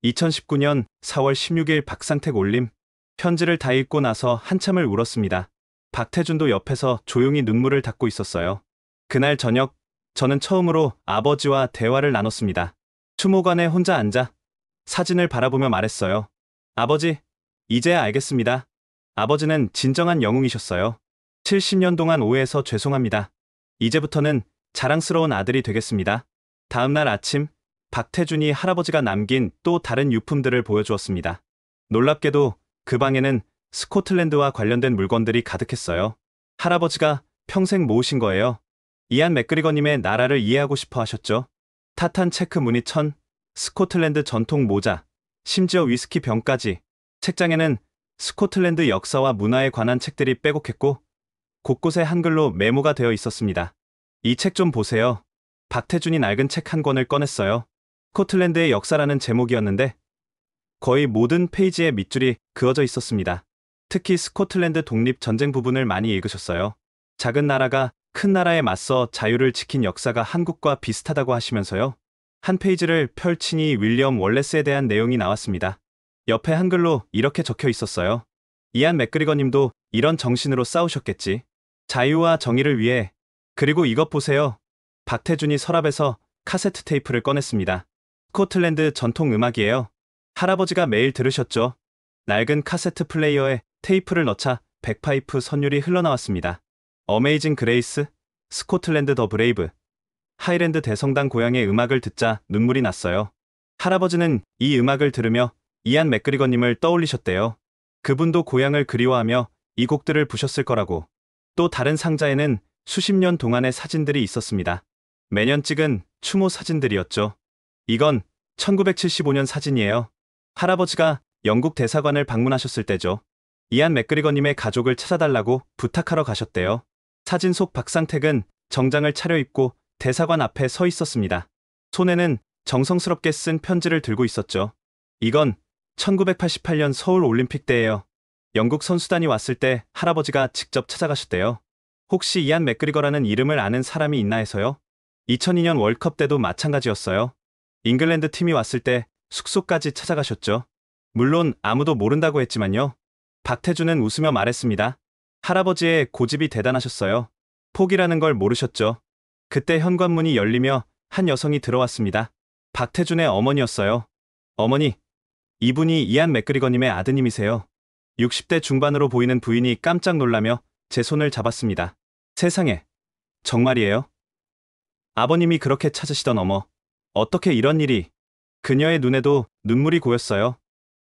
2019년 4월 16일 박상택 올림. 편지를 다 읽고 나서 한참을 울었습니다. 박태준도 옆에서 조용히 눈물을 닦고 있었어요. 그날 저녁 저는 처음으로 아버지와 대화를 나눴습니다. 추모관에 혼자 앉아 사진을 바라보며 말했어요. 아버지, 이제야 알겠습니다. 아버지는 진정한 영웅이셨어요. 70년 동안 오해해서 죄송합니다. 이제부터는 자랑스러운 아들이 되겠습니다. 다음날 아침 박태준이 할아버지가 남긴 또 다른 유품들을 보여주었습니다. 놀랍게도 그 방에는 스코틀랜드와 관련된 물건들이 가득했어요. 할아버지가 평생 모으신 거예요. 이안 맥그리거님의 나라를 이해하고 싶어 하셨죠. 타탄 체크 무늬천, 스코틀랜드 전통 모자, 심지어 위스키 병까지. 책장에는 스코틀랜드 역사와 문화에 관한 책들이 빼곡했고 곳곳에 한글로 메모가 되어 있었습니다. 이 책 좀 보세요. 박태준이 낡은 책 한 권을 꺼냈어요. 스코틀랜드의 역사라는 제목이었는데 거의 모든 페이지에 밑줄이 그어져 있었습니다. 특히 스코틀랜드 독립전쟁 부분을 많이 읽으셨어요. 작은 나라가 큰 나라에 맞서 자유를 지킨 역사가 한국과 비슷하다고 하시면서요. 한 페이지를 펼치니 윌리엄 월레스에 대한 내용이 나왔습니다. 옆에 한글로 이렇게 적혀 있었어요. 이안 맥그리거 님도 이런 정신으로 싸우셨겠지. 자유와 정의를 위해. 그리고 이것 보세요. 박태준이 서랍에서 카세트 테이프를 꺼냈습니다. 스코틀랜드 전통 음악이에요. 할아버지가 매일 들으셨죠. 낡은 카세트 플레이어에 테이프를 넣자 백파이프 선율이 흘러나왔습니다. 어메이징 그레이스, 스코틀랜드 더 브레이브, 하이랜드 대성당 고향의 음악을 듣자 눈물이 났어요. 할아버지는 이 음악을 들으며 이안 맥그리거님을 떠올리셨대요. 그분도 고향을 그리워하며 이 곡들을 부셨을 거라고. 또 다른 상자에는 수십 년 동안의 사진들이 있었습니다. 매년 찍은 추모 사진들이었죠. 이건 1975년 사진이에요. 할아버지가 영국 대사관을 방문하셨을 때죠. 이안 맥그리거님의 가족을 찾아달라고 부탁하러 가셨대요. 사진 속 박상택은 정장을 차려입고 대사관 앞에 서 있었습니다. 손에는 정성스럽게 쓴 편지를 들고 있었죠. 이건 1988년 서울 올림픽 때예요. 영국 선수단이 왔을 때 할아버지가 직접 찾아가셨대요. 혹시 이안 맥그리거라는 이름을 아는 사람이 있나 해서요. 2002년 월컵 때도 마찬가지였어요. 잉글랜드 팀이 왔을 때 숙소까지 찾아가셨죠. 물론 아무도 모른다고 했지만요. 박태준은 웃으며 말했습니다. 할아버지의 고집이 대단하셨어요. 포기라는 걸 모르셨죠. 그때 현관문이 열리며 한 여성이 들어왔습니다. 박태준의 어머니였어요. 어머니, 이분이 이안 맥그리거님의 아드님이세요. 60대 중반으로 보이는 부인이 깜짝 놀라며 제 손을 잡았습니다. 세상에, 정말이에요? 아버님이 그렇게 찾으시던 어머, 어떻게 이런 일이. 그녀의 눈에도 눈물이 고였어요.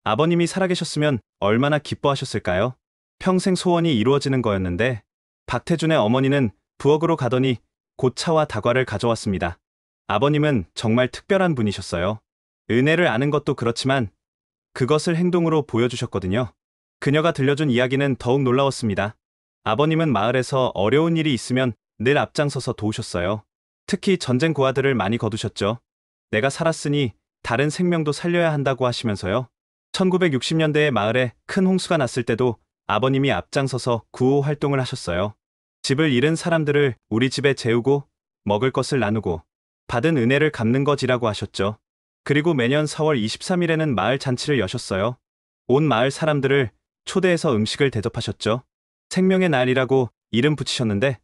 아버님이 살아계셨으면 얼마나 기뻐하셨을까요? 평생 소원이 이루어지는 거였는데. 박태준의 어머니는 부엌으로 가더니 곧 차와 다과를 가져왔습니다. 아버님은 정말 특별한 분이셨어요. 은혜를 아는 것도 그렇지만 그것을 행동으로 보여주셨거든요. 그녀가 들려준 이야기는 더욱 놀라웠습니다. 아버님은 마을에서 어려운 일이 있으면 늘 앞장서서 도우셨어요. 특히 전쟁 고아들을 많이 거두셨죠. 내가 살았으니 다른 생명도 살려야 한다고 하시면서요. 1960년대에 마을에 큰 홍수가 났을 때도 아버님이 앞장서서 구호 활동을 하셨어요. 집을 잃은 사람들을 우리 집에 재우고 먹을 것을 나누고 받은 은혜를 갚는 것이라고 하셨죠. 그리고 매년 4월 23일에는 마을 잔치를 여셨어요. 온 마을 사람들을 초대해서 음식을 대접하셨죠. 생명의 날이라고 이름 붙이셨는데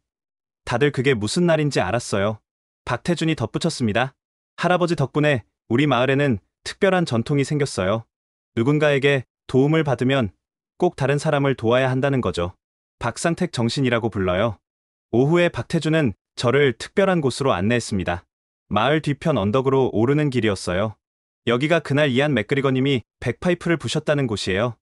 다들 그게 무슨 날인지 알았어요. 박태준이 덧붙였습니다. 할아버지 덕분에 우리 마을에는 특별한 전통이 생겼어요. 누군가에게 도움을 받으면 꼭 다른 사람을 도와야 한다는 거죠. 박상택 정신이라고 불러요. 오후에 박태준은 저를 특별한 곳으로 안내했습니다. 마을 뒤편 언덕으로 오르는 길이었어요. 여기가 그날 이안 맥그리거님이 백파이프를 부셨다는 곳이에요.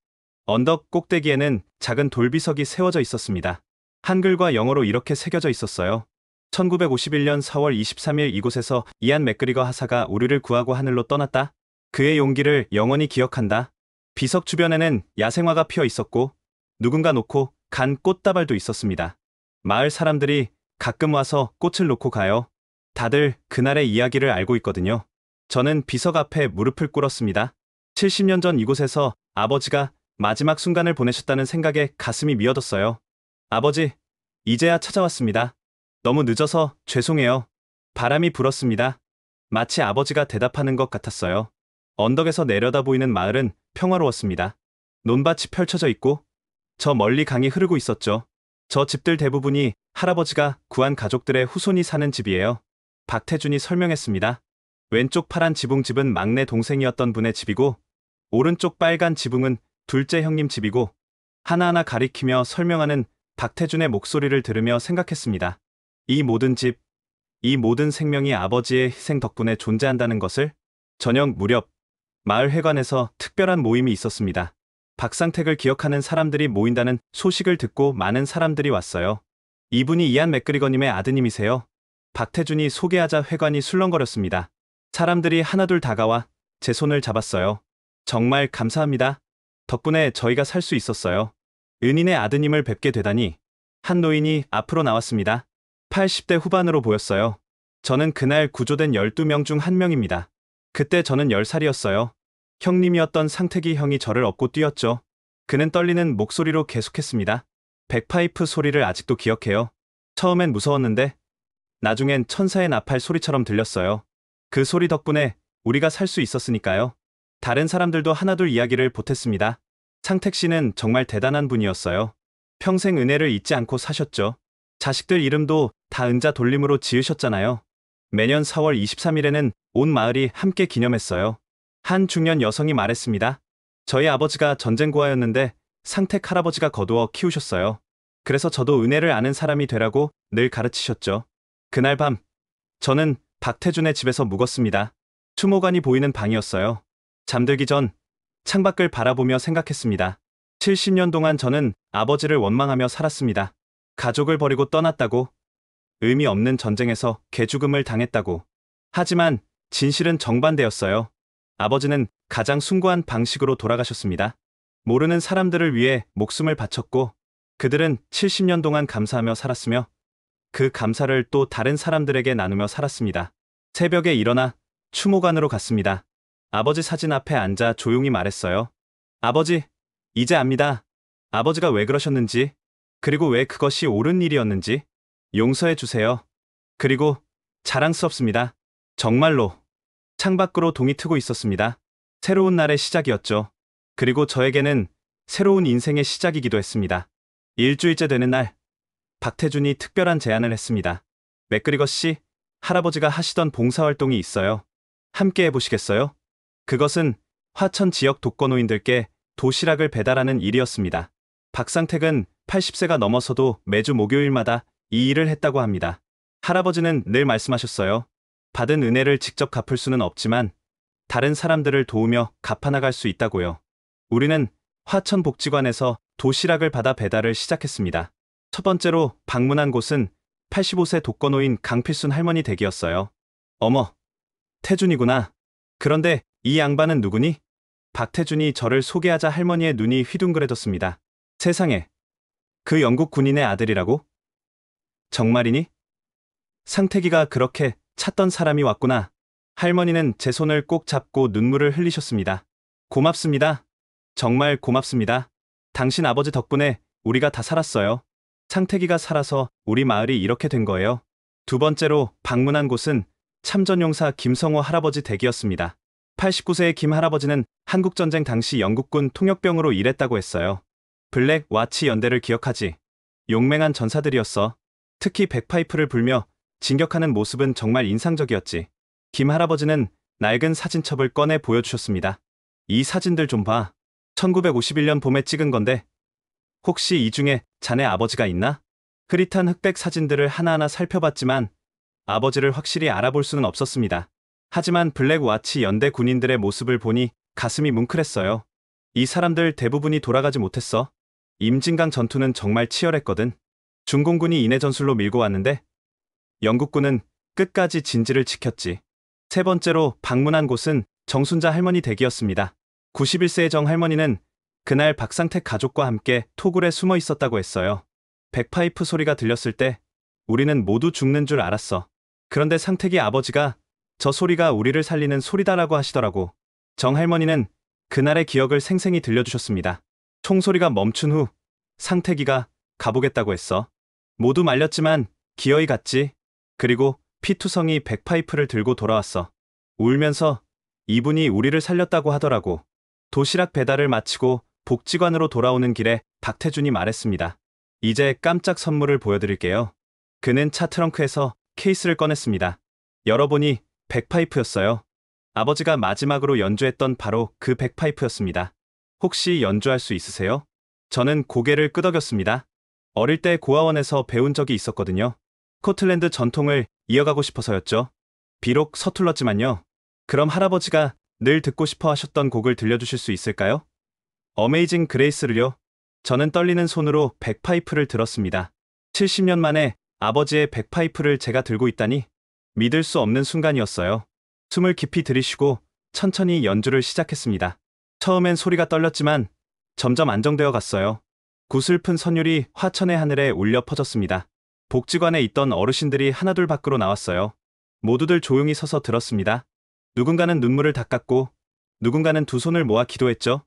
언덕 꼭대기에는 작은 돌비석이 세워져 있었습니다. 한글과 영어로 이렇게 새겨져 있었어요. 1951년 4월 23일 이곳에서 이안 맥그리거 하사가 우리를 구하고 하늘로 떠났다. 그의 용기를 영원히 기억한다. 비석 주변에는 야생화가 피어 있었고 누군가 놓고 간 꽃다발도 있었습니다. 마을 사람들이 가끔 와서 꽃을 놓고 가요. 다들 그날의 이야기를 알고 있거든요. 저는 비석 앞에 무릎을 꿇었습니다. 70년 전 이곳에서 아버지가 마지막 순간을 보내셨다는 생각에 가슴이 미어졌어요. 아버지, 이제야 찾아왔습니다. 너무 늦어서 죄송해요. 바람이 불었습니다. 마치 아버지가 대답하는 것 같았어요. 언덕에서 내려다 보이는 마을은 평화로웠습니다. 논밭이 펼쳐져 있고 저 멀리 강이 흐르고 있었죠. 저 집들 대부분이 할아버지가 구한 가족들의 후손이 사는 집이에요. 박태준이 설명했습니다. 왼쪽 파란 지붕집은 막내 동생이었던 분의 집이고 오른쪽 빨간 지붕은 둘째 형님 집이고 하나하나 가리키며 설명하는 박태준의 목소리를 들으며 생각했습니다. 이 모든 집, 이 모든 생명이 아버지의 희생 덕분에 존재한다는 것을. 저녁 무렵 마을 회관에서 특별한 모임이 있었습니다. 박상택을 기억하는 사람들이 모인다는 소식을 듣고 많은 사람들이 왔어요. 이분이 이안 맥그리거님의 아드님이세요. 박태준이 소개하자 회관이 술렁거렸습니다. 사람들이 하나둘 다가와 제 손을 잡았어요. 정말 감사합니다. 덕분에 저희가 살 수 있었어요. 은인의 아드님을 뵙게 되다니. 한 노인이 앞으로 나왔습니다. 80대 후반으로 보였어요. 저는 그날 구조된 12명 중 한 명입니다. 그때 저는 10살이었어요. 형님이었던 상택이 형이 저를 업고 뛰었죠. 그는 떨리는 목소리로 계속했습니다. 백파이프 소리를 아직도 기억해요. 처음엔 무서웠는데 나중엔 천사의 나팔 소리처럼 들렸어요. 그 소리 덕분에 우리가 살 수 있었으니까요. 다른 사람들도 하나둘 이야기를 보탰습니다. 상택 씨는 정말 대단한 분이었어요. 평생 은혜를 잊지 않고 사셨죠. 자식들 이름도 다 은자 돌림으로 지으셨잖아요. 매년 4월 23일에는 온 마을이 함께 기념했어요. 한 중년 여성이 말했습니다. 저희 아버지가 전쟁고아였는데 상택 할아버지가 거두어 키우셨어요. 그래서 저도 은혜를 아는 사람이 되라고 늘 가르치셨죠. 그날 밤 저는 박태준의 집에서 묵었습니다. 추모관이 보이는 방이었어요. 잠들기 전 창밖을 바라보며 생각했습니다. 70년 동안 저는 아버지를 원망하며 살았습니다. 가족을 버리고 떠났다고, 의미 없는 전쟁에서 개죽음을 당했다고. 하지만 진실은 정반대였어요. 아버지는 가장 숭고한 방식으로 돌아가셨습니다. 모르는 사람들을 위해 목숨을 바쳤고 그들은 70년 동안 감사하며 살았으며 그 감사를 또 다른 사람들에게 나누며 살았습니다. 새벽에 일어나 추모관으로 갔습니다. 아버지 사진 앞에 앉아 조용히 말했어요. 아버지, 이제 압니다. 아버지가 왜 그러셨는지, 그리고 왜 그것이 옳은 일이었는지 용서해 주세요. 그리고 자랑스럽습니다. 정말로. 창밖으로 동이 트고 있었습니다. 새로운 날의 시작이었죠. 그리고 저에게는 새로운 인생의 시작이기도 했습니다. 일주일째 되는 날, 박태준이 특별한 제안을 했습니다. 맥그리거 씨, 할아버지가 하시던 봉사활동이 있어요. 함께 해보시겠어요? 그것은 화천 지역 독거노인들께 도시락을 배달하는 일이었습니다. 박상택은 80세가 넘어서도 매주 목요일마다 이 일을 했다고 합니다. 할아버지는 늘 말씀하셨어요. 받은 은혜를 직접 갚을 수는 없지만 다른 사람들을 도우며 갚아나갈 수 있다고요. 우리는 화천복지관에서 도시락을 받아 배달을 시작했습니다. 첫 번째로 방문한 곳은 85세 독거노인 강필순 할머니 댁이었어요. 어머, 태준이구나. 그런데 이 양반은 누구니? 박태준이 저를 소개하자 할머니의 눈이 휘둥그레졌습니다. 세상에, 그 영국 군인의 아들이라고? 정말이니? 상태기가 그렇게 찾던 사람이 왔구나. 할머니는 제 손을 꼭 잡고 눈물을 흘리셨습니다. 고맙습니다. 정말 고맙습니다. 당신 아버지 덕분에 우리가 다 살았어요. 상태기가 살아서 우리 마을이 이렇게 된 거예요. 두 번째로 방문한 곳은 참전용사 김성호 할아버지 댁이었습니다. 89세의 김 할아버지는 한국전쟁 당시 영국군 통역병으로 일했다고 했어요. 블랙 와치 연대를 기억하지? 용맹한 전사들이었어. 특히 백파이프를 불며 진격하는 모습은 정말 인상적이었지. 김 할아버지는 낡은 사진첩을 꺼내 보여주셨습니다. 이 사진들 좀 봐. 1951년 봄에 찍은 건데 혹시 이 중에 자네 아버지가 있나? 흐릿한 흑백 사진들을 하나하나 살펴봤지만 아버지를 확실히 알아볼 수는 없었습니다. 하지만 블랙와치 연대 군인들의 모습을 보니 가슴이 뭉클했어요. 이 사람들 대부분이 돌아가지 못했어. 임진강 전투는 정말 치열했거든. 중공군이 인해 전술로 밀고 왔는데 영국군은 끝까지 진지를 지켰지. 세 번째로 방문한 곳은 정순자 할머니 댁이었습니다. 91세의 정 할머니는 그날 박상택 가족과 함께 토굴에 숨어 있었다고 했어요. 백파이프 소리가 들렸을 때 우리는 모두 죽는 줄 알았어. 그런데 상택이 아버지가 저 소리가 우리를 살리는 소리다라고 하시더라고. 정 할머니는 그날의 기억을 생생히 들려주셨습니다. 총소리가 멈춘 후 상택이가 가보겠다고 했어. 모두 말렸지만 기어이 갔지. 그리고 피투성이 백파이프를 들고 돌아왔어. 울면서 이분이 우리를 살렸다고 하더라고. 도시락 배달을 마치고 복지관으로 돌아오는 길에 박태준이 말했습니다. 이제 깜짝 선물을 보여드릴게요. 그는 차 트렁크에서 케이스를 꺼냈습니다. 열어보니 백파이프였어요. 아버지가 마지막으로 연주했던 바로 그 백파이프였습니다. 혹시 연주할 수 있으세요? 저는 고개를 끄덕였습니다. 어릴 때 고아원에서 배운 적이 있었거든요. 스코틀랜드 전통을 이어가고 싶어서였죠. 비록 서툴렀지만요. 그럼 할아버지가 늘 듣고 싶어 하셨던 곡을 들려주실 수 있을까요? 어메이징 그레이스를요. 저는 떨리는 손으로 백파이프를 들었습니다. 70년 만에 아버지의 백파이프를 제가 들고 있다니 믿을 수 없는 순간이었어요. 숨을 깊이 들이쉬고 천천히 연주를 시작했습니다. 처음엔 소리가 떨렸지만 점점 안정되어 갔어요. 구슬픈 선율이 화천의 하늘에 울려 퍼졌습니다. 복지관에 있던 어르신들이 하나둘 밖으로 나왔어요. 모두들 조용히 서서 들었습니다. 누군가는 눈물을 닦았고 누군가는 두 손을 모아 기도했죠.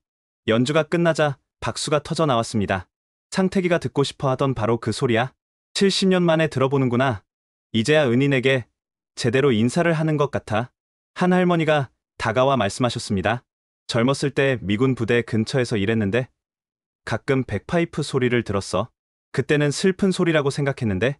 연주가 끝나자 박수가 터져 나왔습니다. 상태기가 듣고 싶어 하던 바로 그 소리야. 70년 만에 들어보는구나. 이제야 은인에게 제대로 인사를 하는 것 같아. 한 할머니가 다가와 말씀하셨습니다. 젊었을 때 미군 부대 근처에서 일했는데 가끔 백파이프 소리를 들었어. 그때는 슬픈 소리라고 생각했는데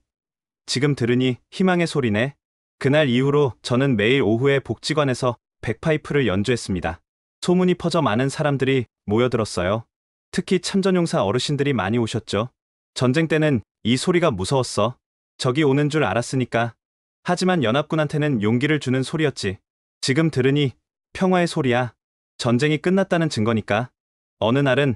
지금 들으니 희망의 소리네. 그날 이후로 저는 매일 오후에 복지관에서 백파이프를 연주했습니다. 소문이 퍼져 많은 사람들이 모여들었어요. 특히 참전용사 어르신들이 많이 오셨죠. 전쟁 때는 이 소리가 무서웠어. 적이 오는 줄 알았으니까. 하지만 연합군한테는 용기를 주는 소리였지. 지금 들으니 평화의 소리야. 전쟁이 끝났다는 증거니까. 어느 날은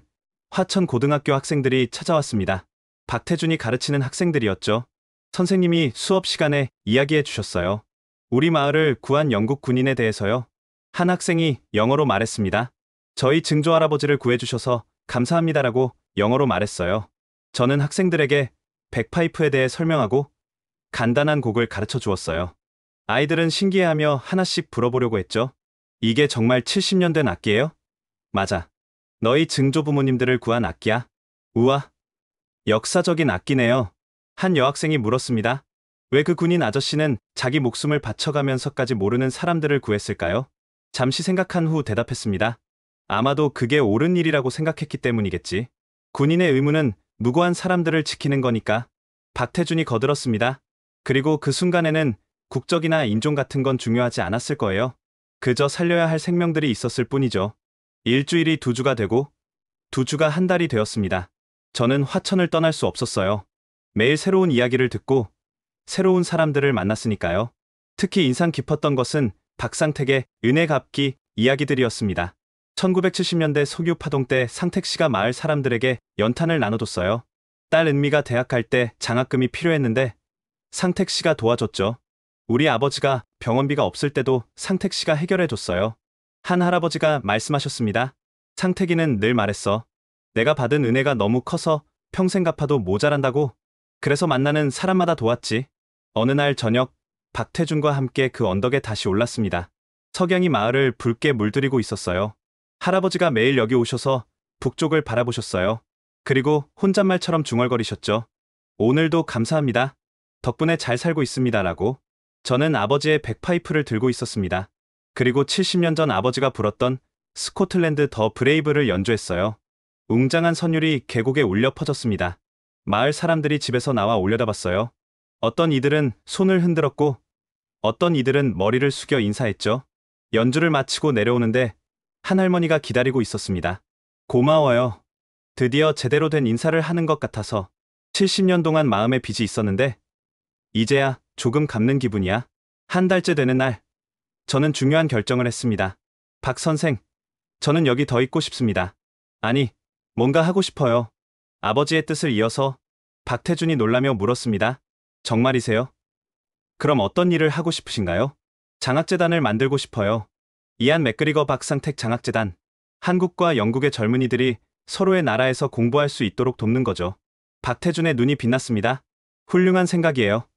화천 고등학교 학생들이 찾아왔습니다. 박태준이 가르치는 학생들이었죠. 선생님이 수업 시간에 이야기해 주셨어요. 우리 마을을 구한 영국 군인에 대해서요. 한 학생이 영어로 말했습니다. 저희 증조 할아버지를 구해주셔서 감사합니다라고 영어로 말했어요. 저는 학생들에게 백파이프에 대해 설명하고 간단한 곡을 가르쳐 주었어요. 아이들은 신기해하며 하나씩 불어보려고 했죠. 이게 정말 70년 된 악기예요? 맞아. 너희 증조 부모님들을 구한 악기야. 우와. 역사적인 악기네요. 한 여학생이 물었습니다. 왜 그 군인 아저씨는 자기 목숨을 바쳐가면서까지 모르는 사람들을 구했을까요? 잠시 생각한 후 대답했습니다. 아마도 그게 옳은 일이라고 생각했기 때문이겠지. 군인의 의무는 무고한 사람들을 지키는 거니까. 박태준이 거들었습니다. 그리고 그 순간에는 국적이나 인종 같은 건 중요하지 않았을 거예요. 그저 살려야 할 생명들이 있었을 뿐이죠. 일주일이 두 주가 되고 두 주가 한 달이 되었습니다. 저는 화천을 떠날 수 없었어요. 매일 새로운 이야기를 듣고 새로운 사람들을 만났으니까요. 특히 인상 깊었던 것은 박상택의 은혜 갚기 이야기들이었습니다. 1970년대 석유 파동 때 상택 씨가 마을 사람들에게 연탄을 나눠줬어요. 딸 은미가 대학 갈 때 장학금이 필요했는데 상택 씨가 도와줬죠. 우리 아버지가 병원비가 없을 때도 상택 씨가 해결해줬어요. 한 할아버지가 말씀하셨습니다. 상택이는 늘 말했어. 내가 받은 은혜가 너무 커서 평생 갚아도 모자란다고. 그래서 만나는 사람마다 도왔지. 어느 날 저녁 박태준과 함께 그 언덕에 다시 올랐습니다. 석양이 마을을 붉게 물들이고 있었어요. 할아버지가 매일 여기 오셔서 북쪽을 바라보셨어요. 그리고 혼잣말처럼 중얼거리셨죠. 오늘도 감사합니다. 덕분에 잘 살고 있습니다라고. 저는 아버지의 백파이프를 들고 있었습니다. 그리고 70년 전 아버지가 불었던 스코틀랜드 더 브레이브를 연주했어요. 웅장한 선율이 계곡에 울려 퍼졌습니다. 마을 사람들이 집에서 나와 올려다봤어요. 어떤 이들은 손을 흔들었고 어떤 이들은 머리를 숙여 인사했죠. 연주를 마치고 내려오는데 한 할머니가 기다리고 있었습니다. 고마워요. 드디어 제대로 된 인사를 하는 것 같아서 70년 동안 마음에 빚이 있었는데 이제야 조금 갚는 기분이야. 한 달째 되는 날 저는 중요한 결정을 했습니다. 박 선생, 저는 여기 더 있고 싶습니다. 아니, 뭔가 하고 싶어요. 아버지의 뜻을 이어서 박태준이 놀라며 물었습니다. 정말이세요? 그럼 어떤 일을 하고 싶으신가요? 장학재단을 만들고 싶어요. 이안 맥그리거 박상택 장학재단. 한국과 영국의 젊은이들이 서로의 나라에서 공부할 수 있도록 돕는 거죠. 박태준의 눈이 빛났습니다. 훌륭한 생각이에요.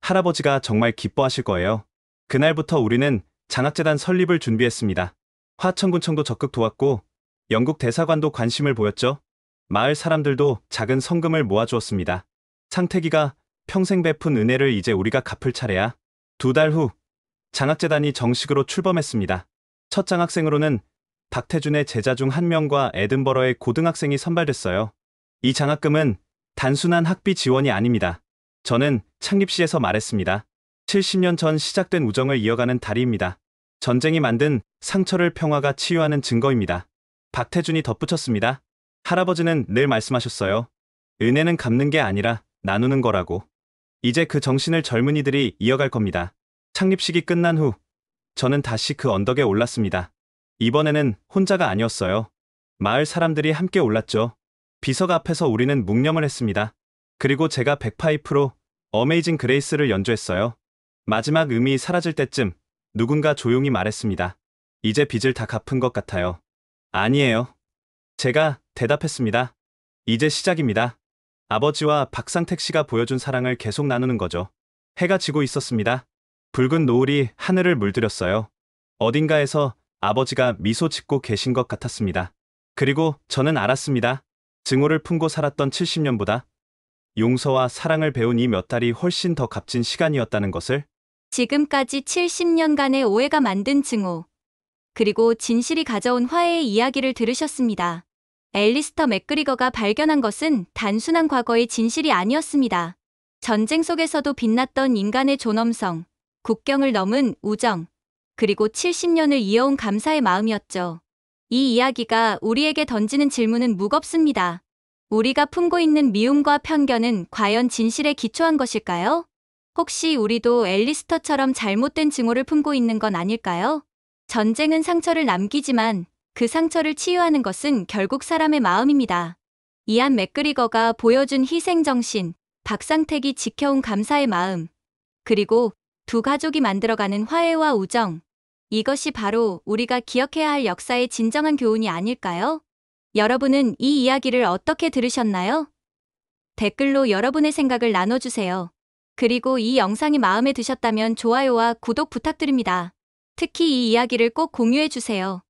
할아버지가 정말 기뻐하실 거예요. 그날부터 우리는 장학재단 설립을 준비했습니다. 화천군청도 적극 도왔고 영국 대사관도 관심을 보였죠. 마을 사람들도 작은 성금을 모아주었습니다. 상태기가 평생 베푼 은혜를 이제 우리가 갚을 차례야. 2달 후 장학재단이 정식으로 출범했습니다. 첫 장학생으로는 박태준의 제자 중 한 명과 에든버러의 고등학생이 선발됐어요. 이 장학금은 단순한 학비 지원이 아닙니다. 저는 창립시에서 말했습니다. 70년 전 시작된 우정을 이어가는 다리입니다. 전쟁이 만든 상처를 평화가 치유하는 증거입니다. 박태준이 덧붙였습니다. 할아버지는 늘 말씀하셨어요. 은혜는 갚는 게 아니라 나누는 거라고. 이제 그 정신을 젊은이들이 이어갈 겁니다. 창립식이 끝난 후 저는 다시 그 언덕에 올랐습니다. 이번에는 혼자가 아니었어요. 마을 사람들이 함께 올랐죠. 비석 앞에서 우리는 묵념을 했습니다. 그리고 제가 백파이프로 어메이징 그레이스를 연주했어요. 마지막 음이 사라질 때쯤 누군가 조용히 말했습니다. 이제 빚을 다 갚은 것 같아요. 아니에요. 제가 대답했습니다. 이제 시작입니다. 아버지와 박상택 씨가 보여준 사랑을 계속 나누는 거죠. 해가 지고 있었습니다. 붉은 노을이 하늘을 물들였어요. 어딘가에서 아버지가 미소 짓고 계신 것 같았습니다. 그리고 저는 알았습니다. 증오를 품고 살았던 70년보다 용서와 사랑을 배운 이 몇 달이 훨씬 더 값진 시간이었다는 것을. 지금까지 70년간의 오해가 만든 증오, 그리고 진실이 가져온 화해의 이야기를 들으셨습니다. 앨리스터 맥그리거가 발견한 것은 단순한 과거의 진실이 아니었습니다. 전쟁 속에서도 빛났던 인간의 존엄성, 국경을 넘은 우정, 그리고 70년을 이어온 감사의 마음이었죠. 이 이야기가 우리에게 던지는 질문은 무겁습니다. 우리가 품고 있는 미움과 편견은 과연 진실에 기초한 것일까요? 혹시 우리도 앨리스터처럼 잘못된 증오를 품고 있는 건 아닐까요? 전쟁은 상처를 남기지만 그 상처를 치유하는 것은 결국 사람의 마음입니다. 이안 맥그리거가 보여준 희생정신, 박상택이 지켜온 감사의 마음, 그리고 두 가족이 만들어가는 화해와 우정. 이것이 바로 우리가 기억해야 할 역사의 진정한 교훈이 아닐까요? 여러분은 이 이야기를 어떻게 들으셨나요? 댓글로 여러분의 생각을 나눠주세요. 그리고 이 영상이 마음에 드셨다면 좋아요와 구독 부탁드립니다. 특히 이 이야기를 꼭 공유해주세요.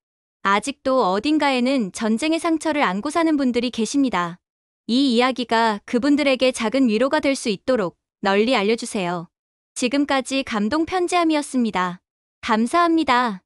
아직도 어딘가에는 전쟁의 상처를 안고 사는 분들이 계십니다. 이 이야기가 그분들에게 작은 위로가 될 수 있도록 널리 알려주세요. 지금까지 감동 편지함이었습니다. 감사합니다.